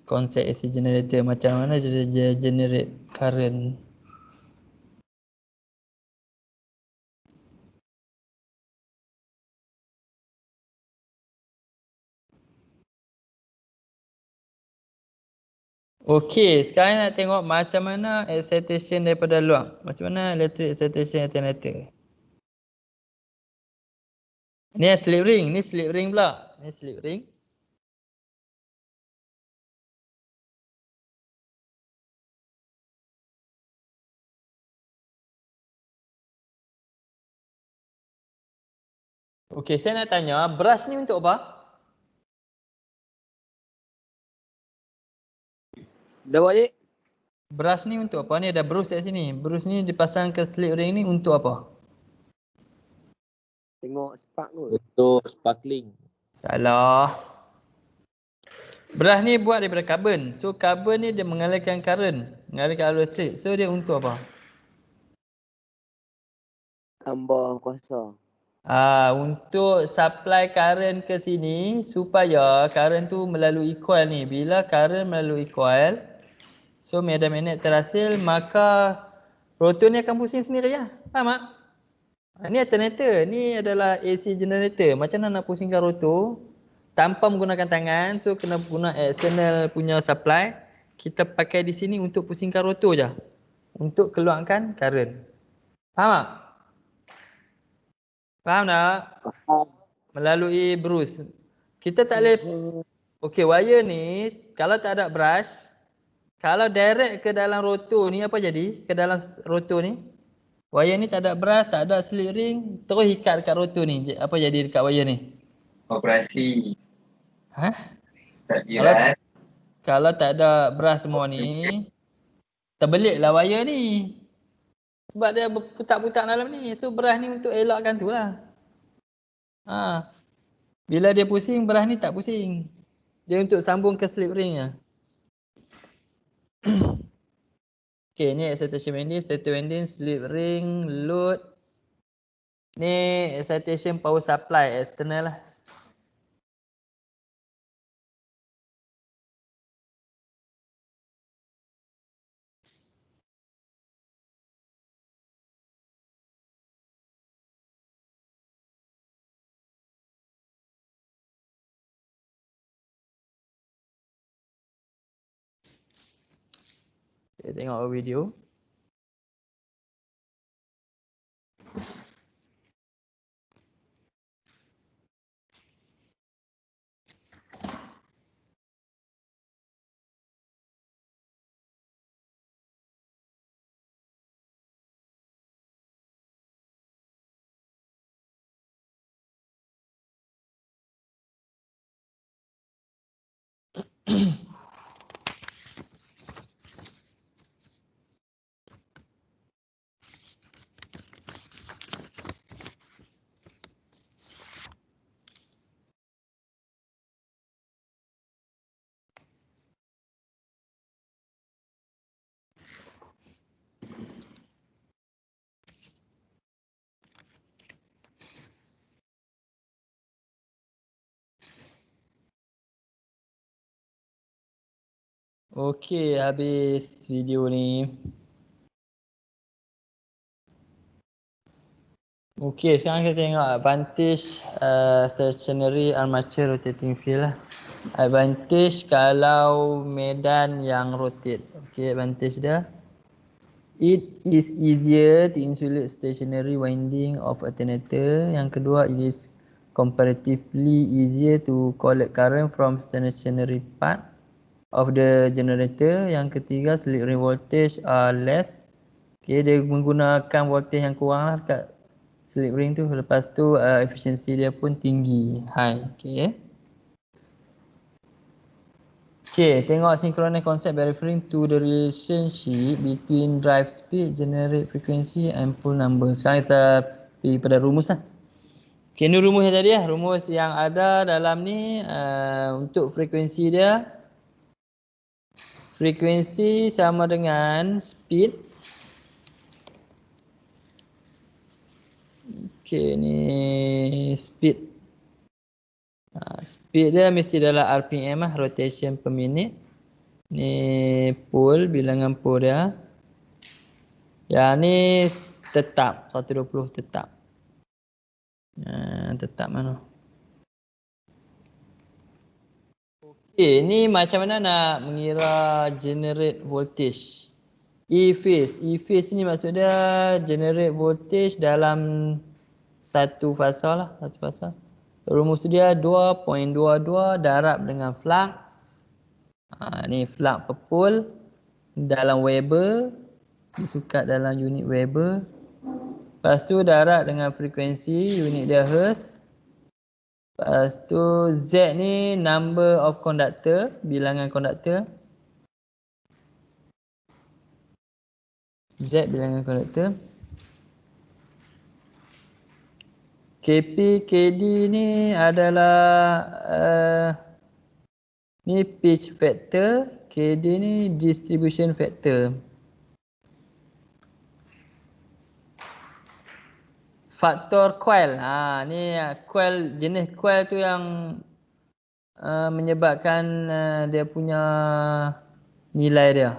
Konsep AC generator macam mana dia generate current. Okey, sekarang nak tengok macam mana excitation daripada luar. Macam mana electric excitation alternator. Ni slip ring pula. Ni slip ring. Okey, saya nak tanya, brush ni untuk apa? Dah buat je? Brush ni untuk apa? Ni ada brush kat sini. Brush ni dipasang ke slip ring ni untuk apa? Tengok spark tu. Untuk sparkling. Salah. Brush ni buat daripada karbon. So karbon ni dia mengalirkan current, mengalirkan arus listrik. So dia untuk apa? Tambah kuasa. Untuk supply current ke sini supaya current tu melalui coil ni. Bila current melalui coil, so medan magnet terhasil, maka rotor ni akan pusing sendiri lah. Faham tak? Ni alternator. Ni adalah AC generator. Macam mana nak pusingkan rotor tanpa menggunakan tangan. So kena guna external punya supply. Kita pakai di sini untuk pusingkan rotor je. Untuk keluarkan current. Faham tak? Faham tak? Melalui brush. Kita tak boleh. Okey, wire ni kalau tak ada brush, kalau direct ke dalam rotor ni apa jadi? Ke dalam rotor ni? Wire ni tak ada brush, tak ada slip ring, terus ikat dekat rotor ni. Apa jadi dekat wire ni? Operasi. Hah? Tak kira. Kalau tak ada brush semua ni, terbeliklah wire ni. Sebab dia berputak-putak dalam ni. So brush ni untuk elakkan tu lah. Bila dia pusing, brush ni tak pusing. Dia untuk sambung ke slip ring je. Okay, ni excitation winding, stator winding, slip ring, load. Ni excitation power supply external lah. Kita tengok video. Okey, habis video ni. Okey, sekarang kita tengok advantage stationary armature rotating field lah. Advantage kalau medan yang rotate. Okey, advantage dia. It is easier to insulate stationary winding of alternator. Yang kedua, it is comparatively easier to collect current from stationary part of the generator. Yang ketiga, slip ring voltage are less. Okay, dia menggunakan voltage yang kurang lah dekat slip ring tu. Lepas tu efisiensi dia pun tinggi, high. Okay, tengok synchronous concept by referring to the relationship between drive speed, generate frequency and pull number. Sekarang kita pergi pada rumus lah. Okay, ni rumusnya tadi lah. Rumus yang ada dalam ni untuk frekuensi dia. Frekuensi sama dengan speed. Okay, ni speed. Speed dia mesti dalam RPM lah, rotation per minute. Ni pull, bilangan pull dia. Yang ni tetap, 120 tetap. Tetap mana? Okay, ni macam mana nak mengira generate voltage. E-phase. E-phase ni maksud dia generate voltage dalam satu fasa lah. Satu fasa. Rumus dia 2.22 darab dengan flux. Ni flux per pole dalam Weber. Disukat dalam unit Weber. Lepas tu darab dengan frekuensi, unit dia Hertz. Lepas tu Z ni number of conductor, bilangan conductor. Z bilangan conductor. KP, KD ni adalah ni pitch factor, KD ni distribution factor. faktor coil. Ni coil, jenis coil tu yang menyebabkan dia punya nilai dia.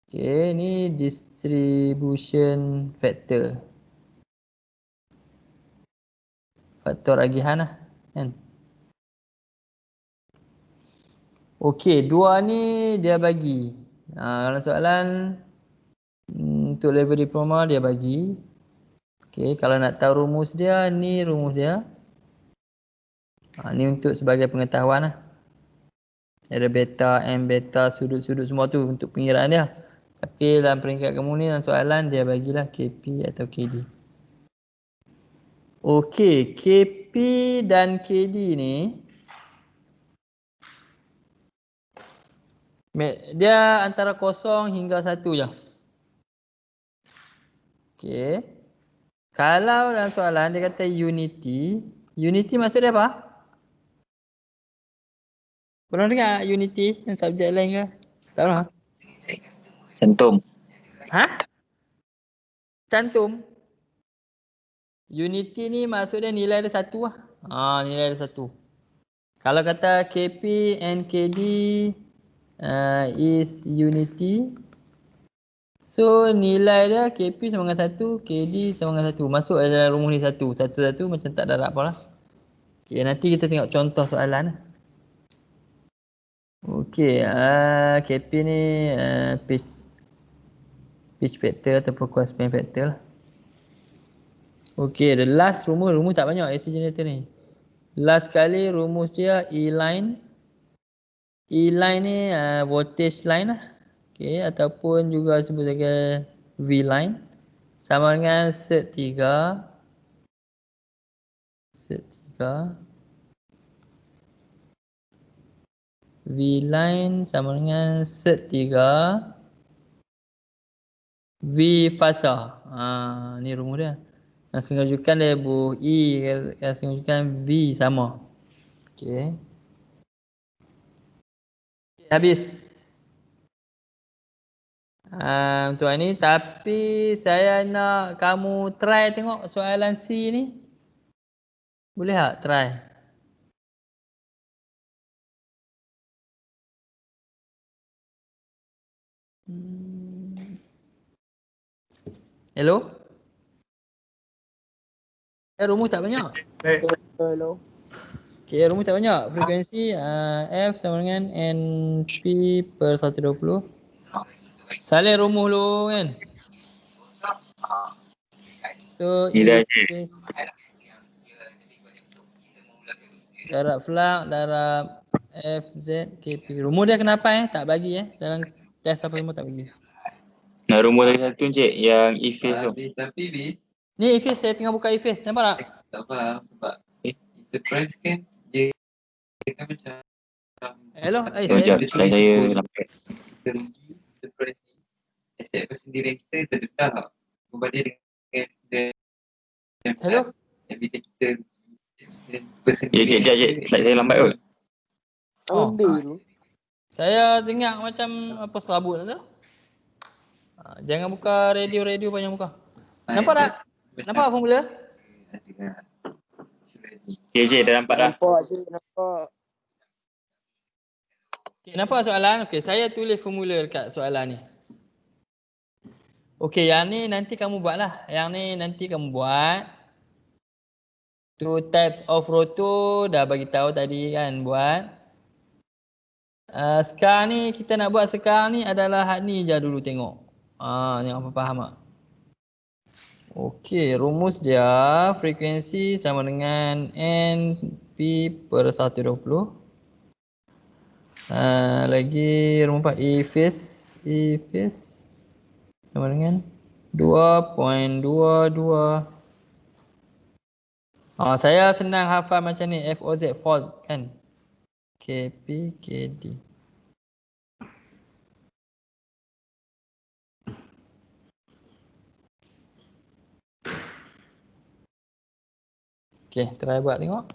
Okey, ni distribution factor. Faktor agihan lah kan. Okey, 2 ni dia bagi. Kalau soalan untuk level diploma dia bagi. Okey, kalau nak tahu rumus dia, ni rumus dia. Ni untuk sebagai pengetahuan lah. Ada beta, M beta, sudut-sudut semua tu untuk pengiraan dia. Tapi dalam peringkat kamu ni dalam soalan dia bagilah KP atau KD. Okey, KP dan KD ni dia antara 0 hingga 1 je. Okey. Kalau dalam soalan dia kata unity, unity maksud dia apa? Pernah dengar unity yang subjek lain ke? Tak pernah? Cantum. Cantum. Unity ni maksud dia nilai dia 1 lah. Nilai dia 1. Kalau kata KP and KD is unity, so nilai dia KP sama dengan 1, KD sama dengan 1. Masuk dalam rumus ni 1. 1 macam tak darab apa lah. Okay, nanti kita tengok contoh soalan. Okey, KP ni pitch factor ataupun coil span factor lah. Okey, the last rumus tak banyak AC generator ni. Last kali rumus dia E-line. E-line ni voltage line lah. Okey, ataupun juga sebut sebagai V-line. Sama dengan set 3. V-line sama dengan set 3 V fasa. Ni rumus dia. Yang sengajukan label E, yang sengajukan V sama. Okey. Habis. Untuk hari ni, tapi saya nak kamu try tengok soalan C ni. Boleh tak try? Hello? Rumus tak banyak. Hello. Okey, rumus tak banyak. Frekuensi F sama dengan NP per 120. Salin rumus lu kan? So, darab flux, darab FZ, KP. Rumus dia kenapa tak bagi dalam test apa semua tak bagi. Nah, rumus lagi satu cik yang E-phase tu. Tapi Ni E-phase, saya tengah buka E-phase. Nampak tak? tak faham sebab enterprise kan dia kan macam Hello? Sekejap, slide saya lambat. kita rugi enterprise ni. Aset persendirian kita terdedah berbanding dengan Hello? yang bila kita Ya cik, slide saya lambat kot. Ambil tu. Saya dengar macam apa serabut tu. Jangan buka radio banyak buka. Nampak tak? Nampak formula? Ya cik, dah nampak dah. Nampak. Okay, nampak soalan? Okey, saya tulis formula dekat soalan ni. Okey, yang ni nanti kamu buatlah. Yang ni nanti kamu buat. Two types of rotor dah bagi tahu tadi kan buat. Sekarang ni kita nak buat sekarang ni adalah hak ni je dulu tengok. Ni apa faham tak? Okey, rumus dia frekuensi sama dengan NP per 120. Lagi rumus 4 E-phase sama dengan 2.22. Saya senang hafal macam ni, FOZ force kan. KP KD. Okey, try buat tengok.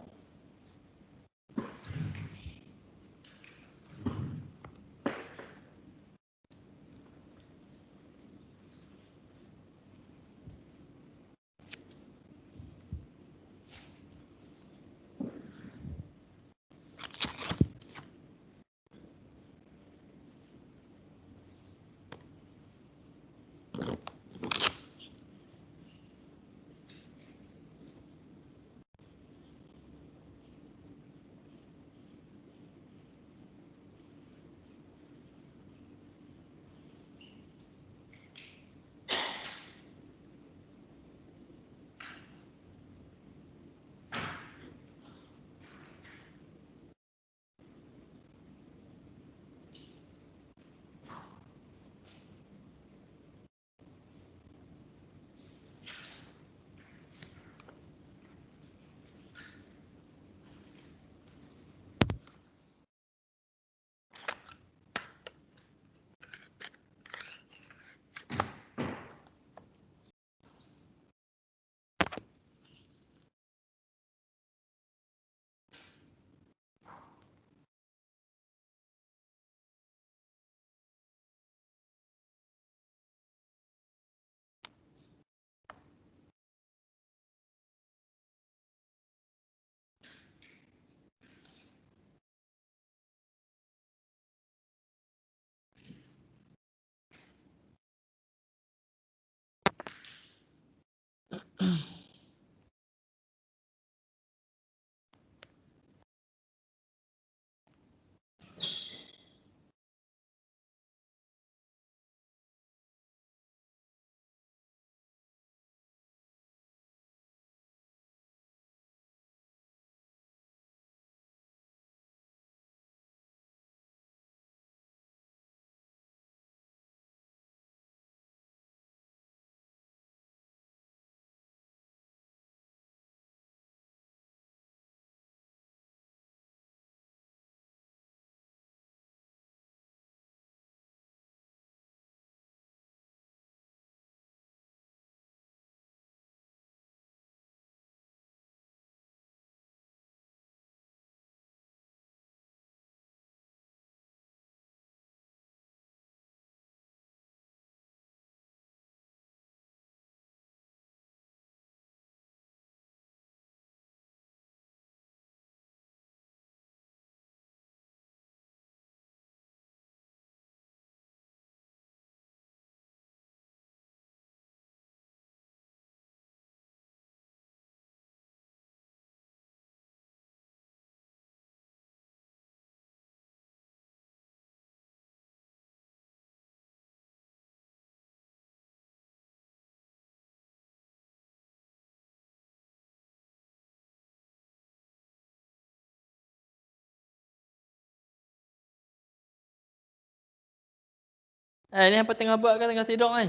Ni apa tengah buat ke tengah tidur ni?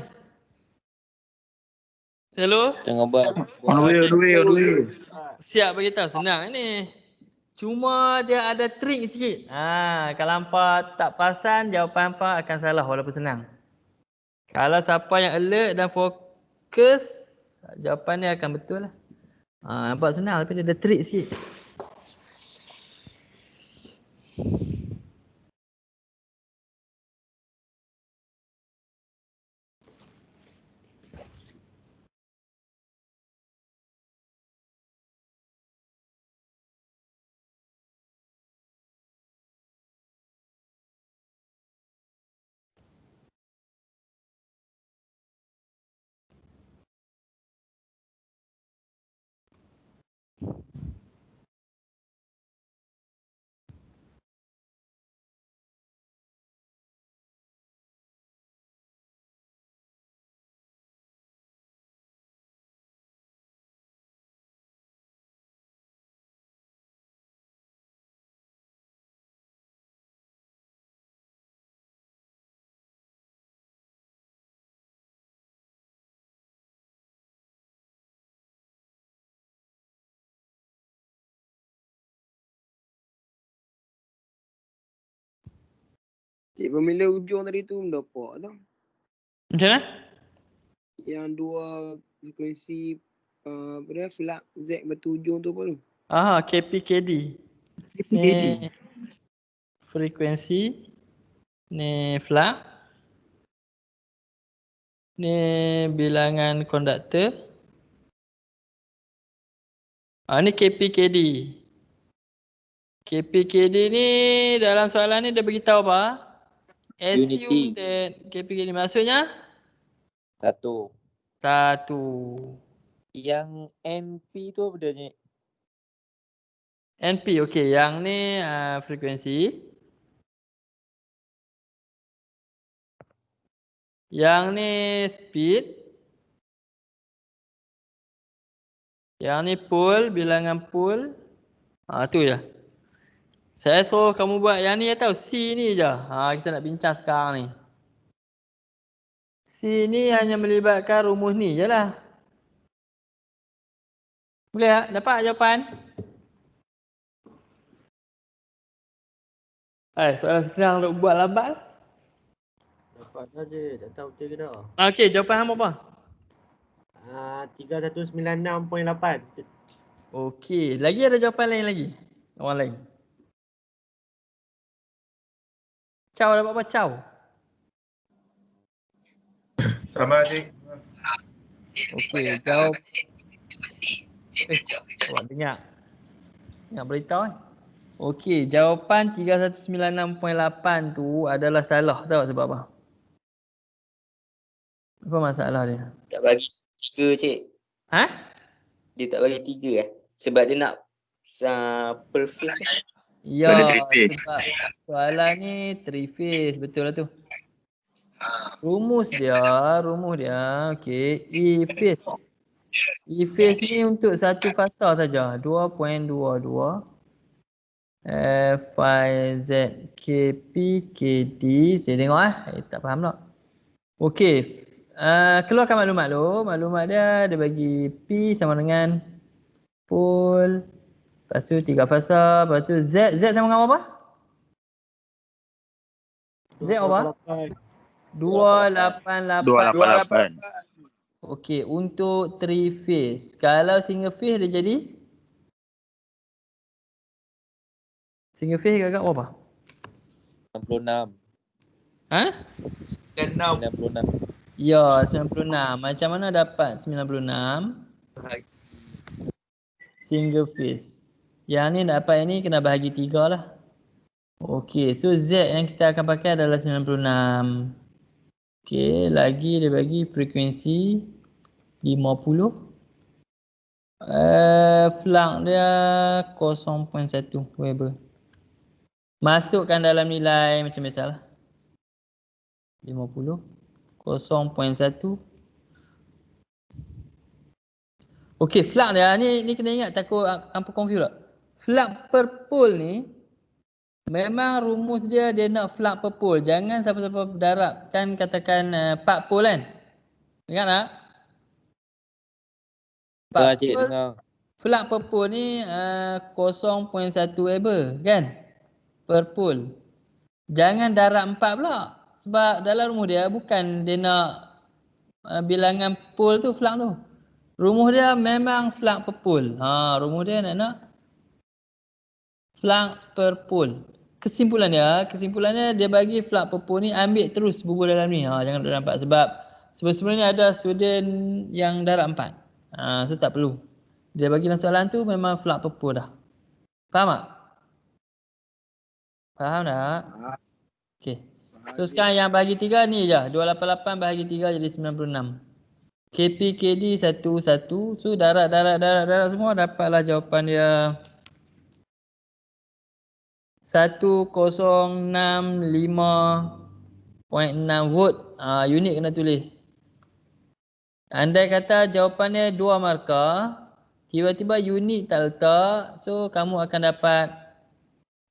Hello? Tengah buat. On the way. Siap bagi tahu senang ni. Cuma dia ada trik sikit. Kalau hampa tak perasan, jawapan hampa akan salah walaupun senang. Kalau siapa yang alert dan fokus, jawapan dia akan betul lah. Nampak senang tapi dia ada trik sikit. Cik pemilih ujung tadi tu mendapat tau. Macam mana? Yang dua frekuensi apa dia flag Z batu ujung tu apa tu? KPKD. Ni frekuensi. Ni flux. Ni bilangan konduktor. Ni KPKD. KPKD ni dalam soalan ni dia beritahu apa? Assume Unity. that KPKD maksudnya? Satu. Yang NP tu apa dia ni? NP, okey. Yang ni frekuensi. Yang ni speed. Yang ni pole, bilangan pole. Tu je. Saya suruh kamu buat yang ni ya tahu. C ni je. Kita nak bincang sekarang ni. C ni hanya melibatkan rumus ni je lah. Boleh tak? Dapat jawapan? Soalan senang untuk buat lambat. Dapat saja, tak tahu betul ke tak. Okey, jawapan hang apa? 3196.8. Okey, lagi ada jawapan lain lagi? Orang lain. Chow dapat apa? Chow. Sama cik. Okey, jawab. Awak dengar. Dengar beritahu kan? Okey, jawapan 3196.8 tu adalah salah. Tahu sebab apa? Apa masalah dia? Tak bagi 3 cik. Dia tak bagi 3 sebab dia nak per phase tu. Ya, Ada three phase. sebab soalan ni 3 phase. Betul lah tu. Rumus dia, okey, E phase. E phase ni untuk satu fasa saja, 2.22 Phi Z KP KD. Saya tengok tak faham tak. Okey, keluarkan maklumat dulu. Maklumat dia bagi P sama dengan pole. Lepas tu 3 fasa, lepas tu Z sama dengan apa? Z apa? 288. Okey, untuk 3 phase. Kalau single phase dia jadi? Single phase agak berapa? 96. 96. Ya, 96. Macam mana dapat 96? Single phase. Yang ni dapat ini kena bahagi 3 lah. Okey, so Z yang kita akan pakai adalah 96. Okey, lagi dia bagi frekuensi 50. Flux dia 0.1 Weber. Masukkan dalam nilai macam biasalah. 50 0.1. Okey, flux dia ni kena ingat, takut hampa confuse tak. Flux per pole ni Memang rumus dia nak flux per pole. Jangan siapa-siapa darab. Kan katakan 4 pole kan? Ingat tak? 4 Cik, pole. dengar. Flux per pole ni 0.1 Weber kan? Per pole. Jangan darab 4 pula. Sebab dalam rumus dia bukan dia nak bilangan pole tu, flux tu. Rumus dia memang flux per pole. Rumus dia nak flux per pole. Kesimpulannya dia bagi flux per pole ni ambil terus bubuh dalam ni. Jangan duduk nampak sebab sebelum ni ada student yang darab 4. Tu tak perlu. Dia bagi dalam soalan tu memang flux per pole dah. Faham tak? Faham tak? Okey. So sekarang yang bahagi 3 ni je. 288 bahagi 3 jadi 96. KPKD 11. So darab semua dapatlah jawapan dia 1065.6 volt. Unit kena tulis. Andai kata jawapannya 2 markah, tiba-tiba unit tak letak, so kamu akan dapat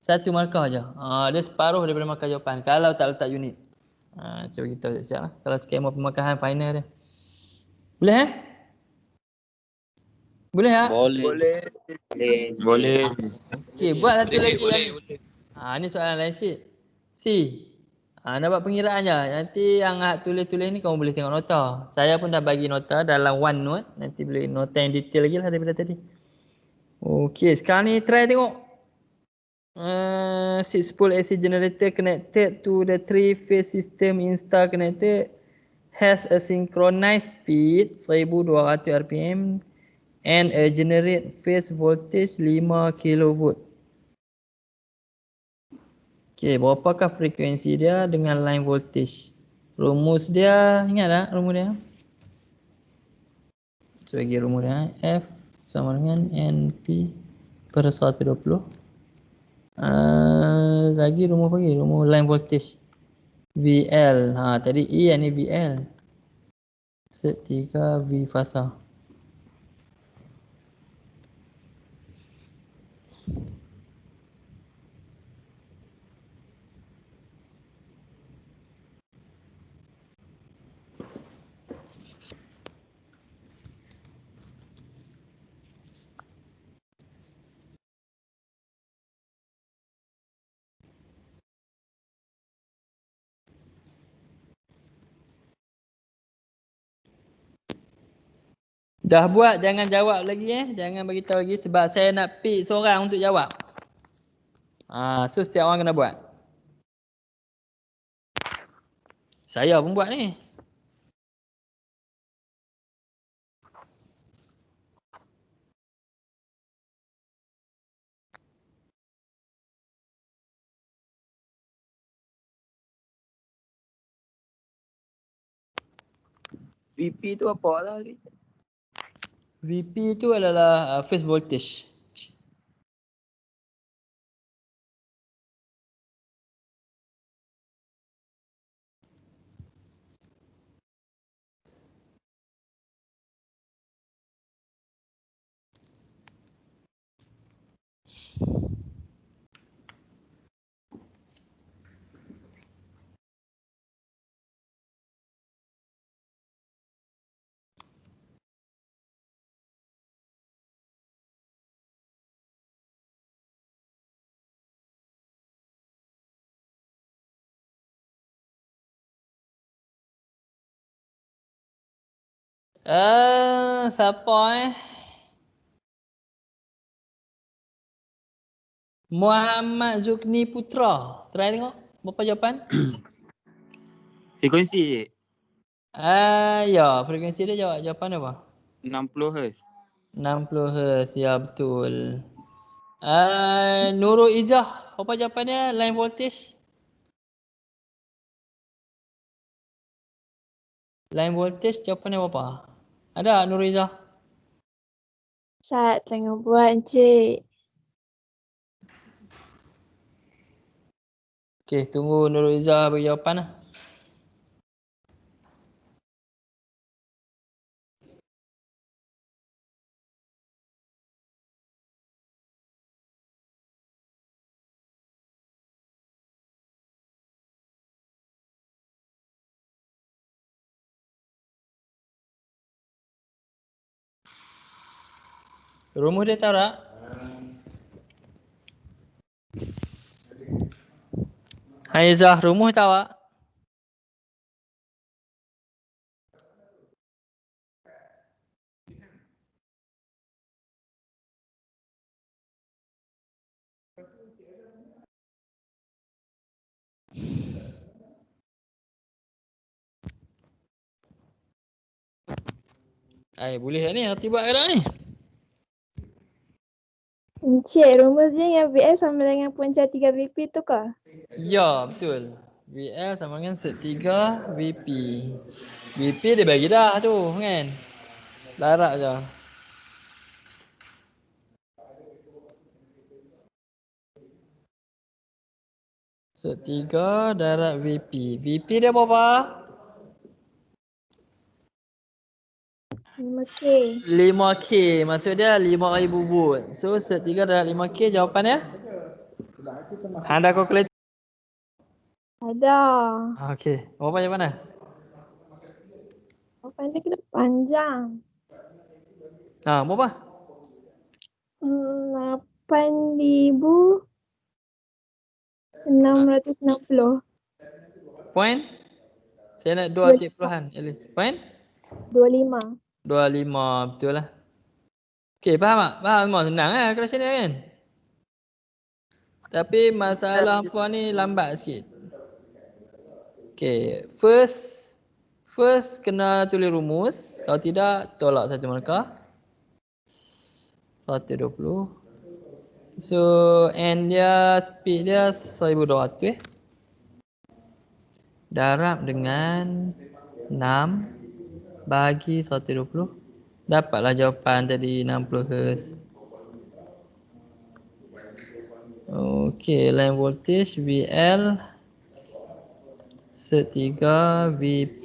1 markah je. Dia separuh daripada markah jawapan kalau tak letak unit. Cuba kita siap. Kalau skema pemarkahan final dia. Boleh Boleh tak? Boleh. Boleh. Okey, buat satu lagi. Ni soalan lain sikit. C. Nak buat pengiraan je. Nanti yang tulis-tulis ni kamu boleh tengok nota. Saya pun dah bagi nota dalam OneNote. Nanti boleh nota yang detail lagi lah daripada tadi. Okey, sekarang ni try tengok. 6 pole AC generator connected to the 3-phase system install connected has a synchronized speed 1200 rpm and a generate phase voltage 5 kV. Okey, berapakah frekuensi dia dengan line voltage? Rumus dia, ingat tak rumus dia? Sebagai rumus dia, F sama dengan NP per 120. Lagi rumus bagi, rumus line voltage. VL, tadi E ni VL. Set 3 V fasa. Dah buat, jangan jawab lagi Jangan bagi tahu lagi sebab saya nak pick seorang untuk jawab. So setiap orang kena buat. Saya pun buat ni. VP tu apa lah? VP tu adalah phase voltage. Siapa Muhammad Zukni Putra. Try tengok berapa jawapan? Frekuensi Ya, frekuensi dia jawapan apa? 60 Hz. 60 Hz, ya betul. Nurul Izzah, apa jawapannya? Line voltage? Line voltage jawapannya berapa? Ada Nurul Izzah? Saya tengah buat, Encik. Okey, tunggu Nurul Izzah bagi jawapan lah. Rumus dia tahu tak? Haizah, rumus tahu tak? Boleh tak ni? Hati buat ke tak ni? Encik, rumus dia yang VS sama dengan punca 3 VP tu ke? Ya, betul. VL sama dengan set 3 VP. VP dia bagi dah tu kan. Larak je. Set 3 darat VP. VP dia berapa? 5K. 5K. Maksud dia 5,000 volt. So set 3 darat 5K jawapan dia? Anda kalkulator? Ada. Okey. Berapa jawapan dia? Jawapan dia kena panjang. Berapa? 8,660. Point? Saya nak 2 titik puluhan at least. Point? 25. 25. Betul lah. Okey, faham tak? Faham semua? Senang lah kelas ni kan? Tapi masalah hangpa ni lambat sikit. Okey, first kena tulis rumus. Kalau tidak, tolak satu markah. 120. So, N dia, speed dia 1200 Darab dengan 6 bahagi 120. Dapatlah jawapan tadi 60 Hz. Okey, line voltage VL set 3 VP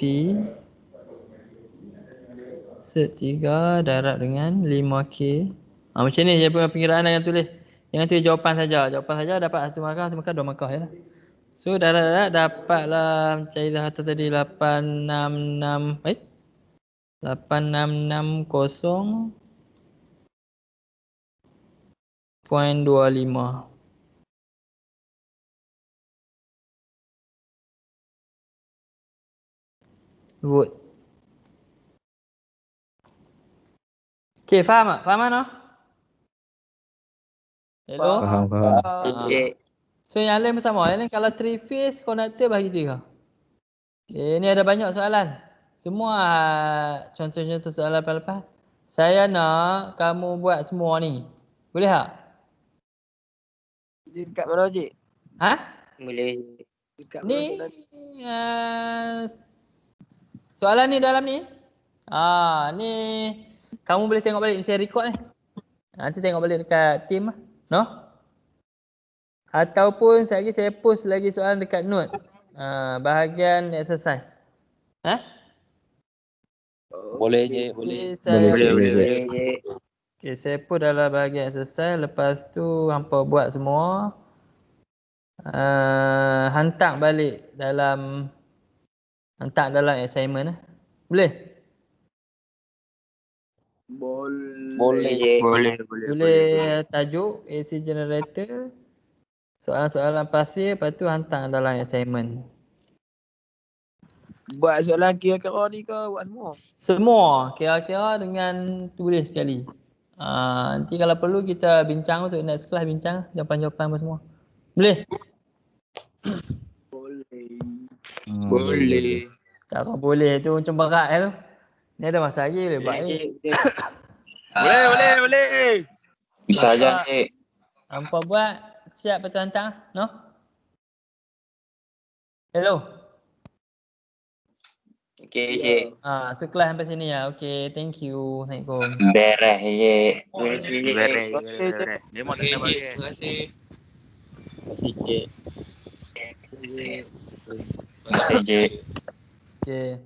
set 3 darab dengan 5K. Macam ni je pengiraan yang tulis. Jangan tulis jawapan saja. Jawapan saja dapat 1 markah, 1 markah, 2 markah je lah. So darab dapatlah carilah harta tadi 866 866.25 volt. Okey, faham tak? Faham tak? Hello? Faham. Cik. So yang lain bersama. Yang lain kalau 3 phase konektor bagi 3. Okay, ni ada banyak soalan. Semua contoh-contoh soalan lepas-lepas. Saya nak kamu buat semua ni. Boleh tak? Dekat mana cik? Boleh. Dekat Ni mana? soalan ni dalam ni. Ni kamu boleh tengok balik saya record ni. Nanti tengok balik dekat team. No? Ataupun saya post lagi soalan dekat note. Bahagian exercise. Boleh je, boleh. Boleh. Cik. Okay, saya post dalam bahagian exercise. Lepas tu hampa buat semua. Hantar balik dalam assignment. Boleh? Boleh cik. Tulis tajuk AC generator. Soalan-soalan pasir. Lepas tu hantar dalam assignment. Buat soalan kira-kira ni ke buat semua? Semua kira-kira dengan tulis sekali. Nanti kalau perlu kita bincang untuk next class, bincang jawapan-jawapan apa semua. Boleh? Boleh. Cara boleh tu macam berat tu. Ni ada masa lagi boleh buat ni. Boleh. Bisa aja cik. Hampa buat siap betul hantar, no? Hello. Okey cik. So kelas sampai sini ya. Okey, thank you. Assalamualaikum. Beres cik. Terima kasih cik. Beres. Dia mau kena bagi. Terima kasih. Terima kasih cik. Terima kasih cik. Okey.